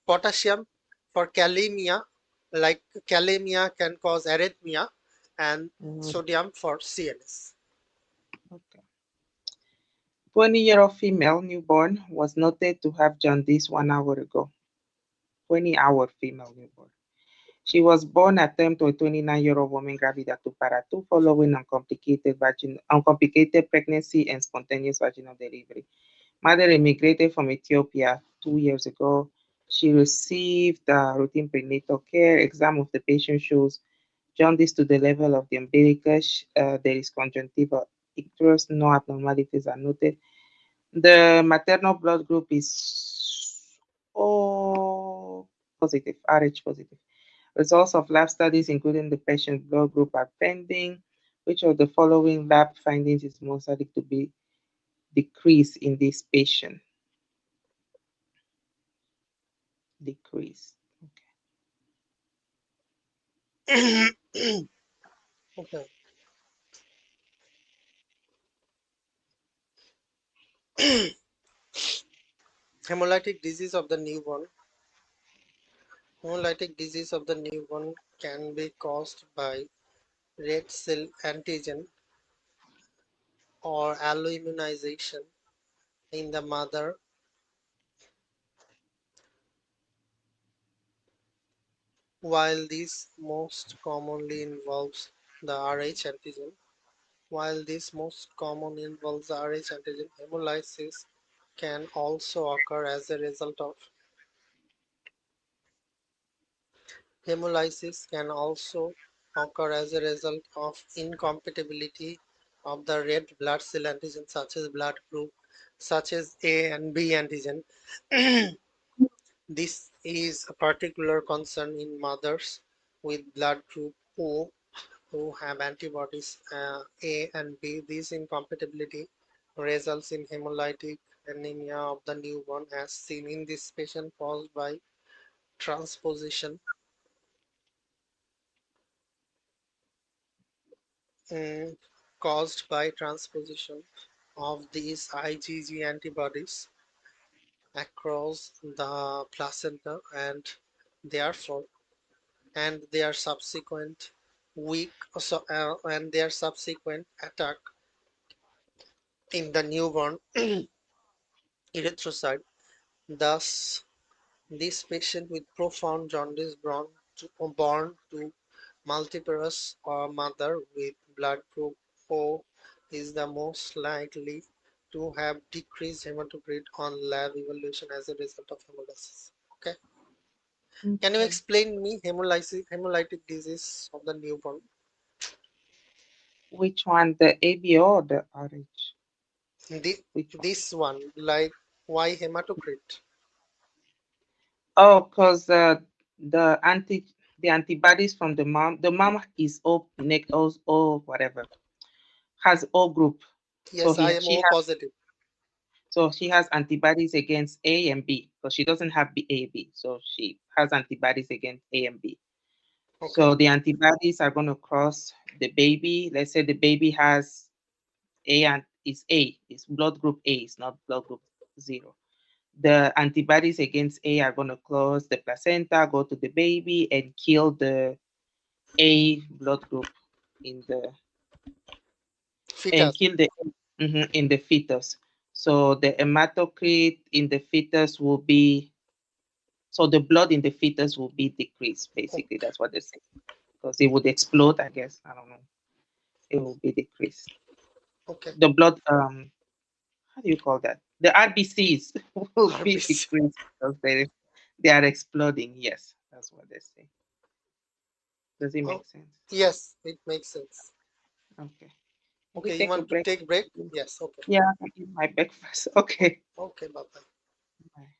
Potassium for kalemia, like kalemia can cause arrhythmia, and Mhm. sodium for CNS. Okay. 20-year-old female newborn was noted to have jaundice 1 hour ago. 20-hour female newborn. She was born at term to a 29-year-old woman gravid at 2 following uncomplicated pregnancy and spontaneous vaginal delivery. Mother immigrated from Ethiopia 2 years ago. She received routine prenatal care. Exam of the patient shows jaundice to the level of the umbilicus. There is conjunctiva icterus. No abnormalities are noted. The maternal blood group is O positive, Rh positive. Results of lab studies, including the patient's blood group, are pending. Which of the following lab findings is most likely to be decreased in this patient? Decrease. Okay. Hemolytic disease of the newborn. Hemolytic disease of the newborn can be caused by red cell antigen or alloimmunization in the mother, while this most commonly involves the Rh antigen. While this most common involves the Rh antigen, hemolysis can also occur as a result of Hemolysis can also occur as a result of incompatibility of the red blood cell antigen such as blood group such as A and B antigen. This is a particular concern in mothers with blood group O who have antibodies A and B. This incompatibility results in hemolytic anemia of the newborn as seen in this patient caused by transposition. Mm, caused by transposition of these IgG antibodies across the placenta therefore and their subsequent weak and their subsequent attack in the newborn erythrocyte. Thus, this patient with profound jaundice born to multiparous or mother with blood group O is the most likely to have decreased hematocrit on lab evaluation as a result of hemolysis. Okay. Can you Okay. explain me hemolytic disease of the newborn? Which one, the AB or the RH? The, Which one? this one, like why hematocrit? Oh, because the antibodies from the mom is O whatever, has O group. So Yes, I am she O has positive. antibodies against A and B because she doesn't have B A B. So she has antibodies against A and B. Okay, So the antibodies are going to cross the baby. Let's say the baby has A, is blood group A, is not blood group zero. The antibodies against A are going to cross the placenta, go to the baby, and kill the A blood group in the and fetus. kill the in the fetus. So the hematocrit in the fetus will be so the blood in the fetus will be decreased. Basically, Okay, that's what they say because it would explode. I guess I don't know. It will be decreased. okay. The blood how do you call that? The RBCs will be RBC. decreased because they are exploding. Yes, that's what they say. Does it Oh, make sense? yes, it makes sense. Okay. We Okay, you take a want to break. take break? Yes, okay. Yeah, I eat my breakfast. Okay, Okay. okay, bye bye. Bye.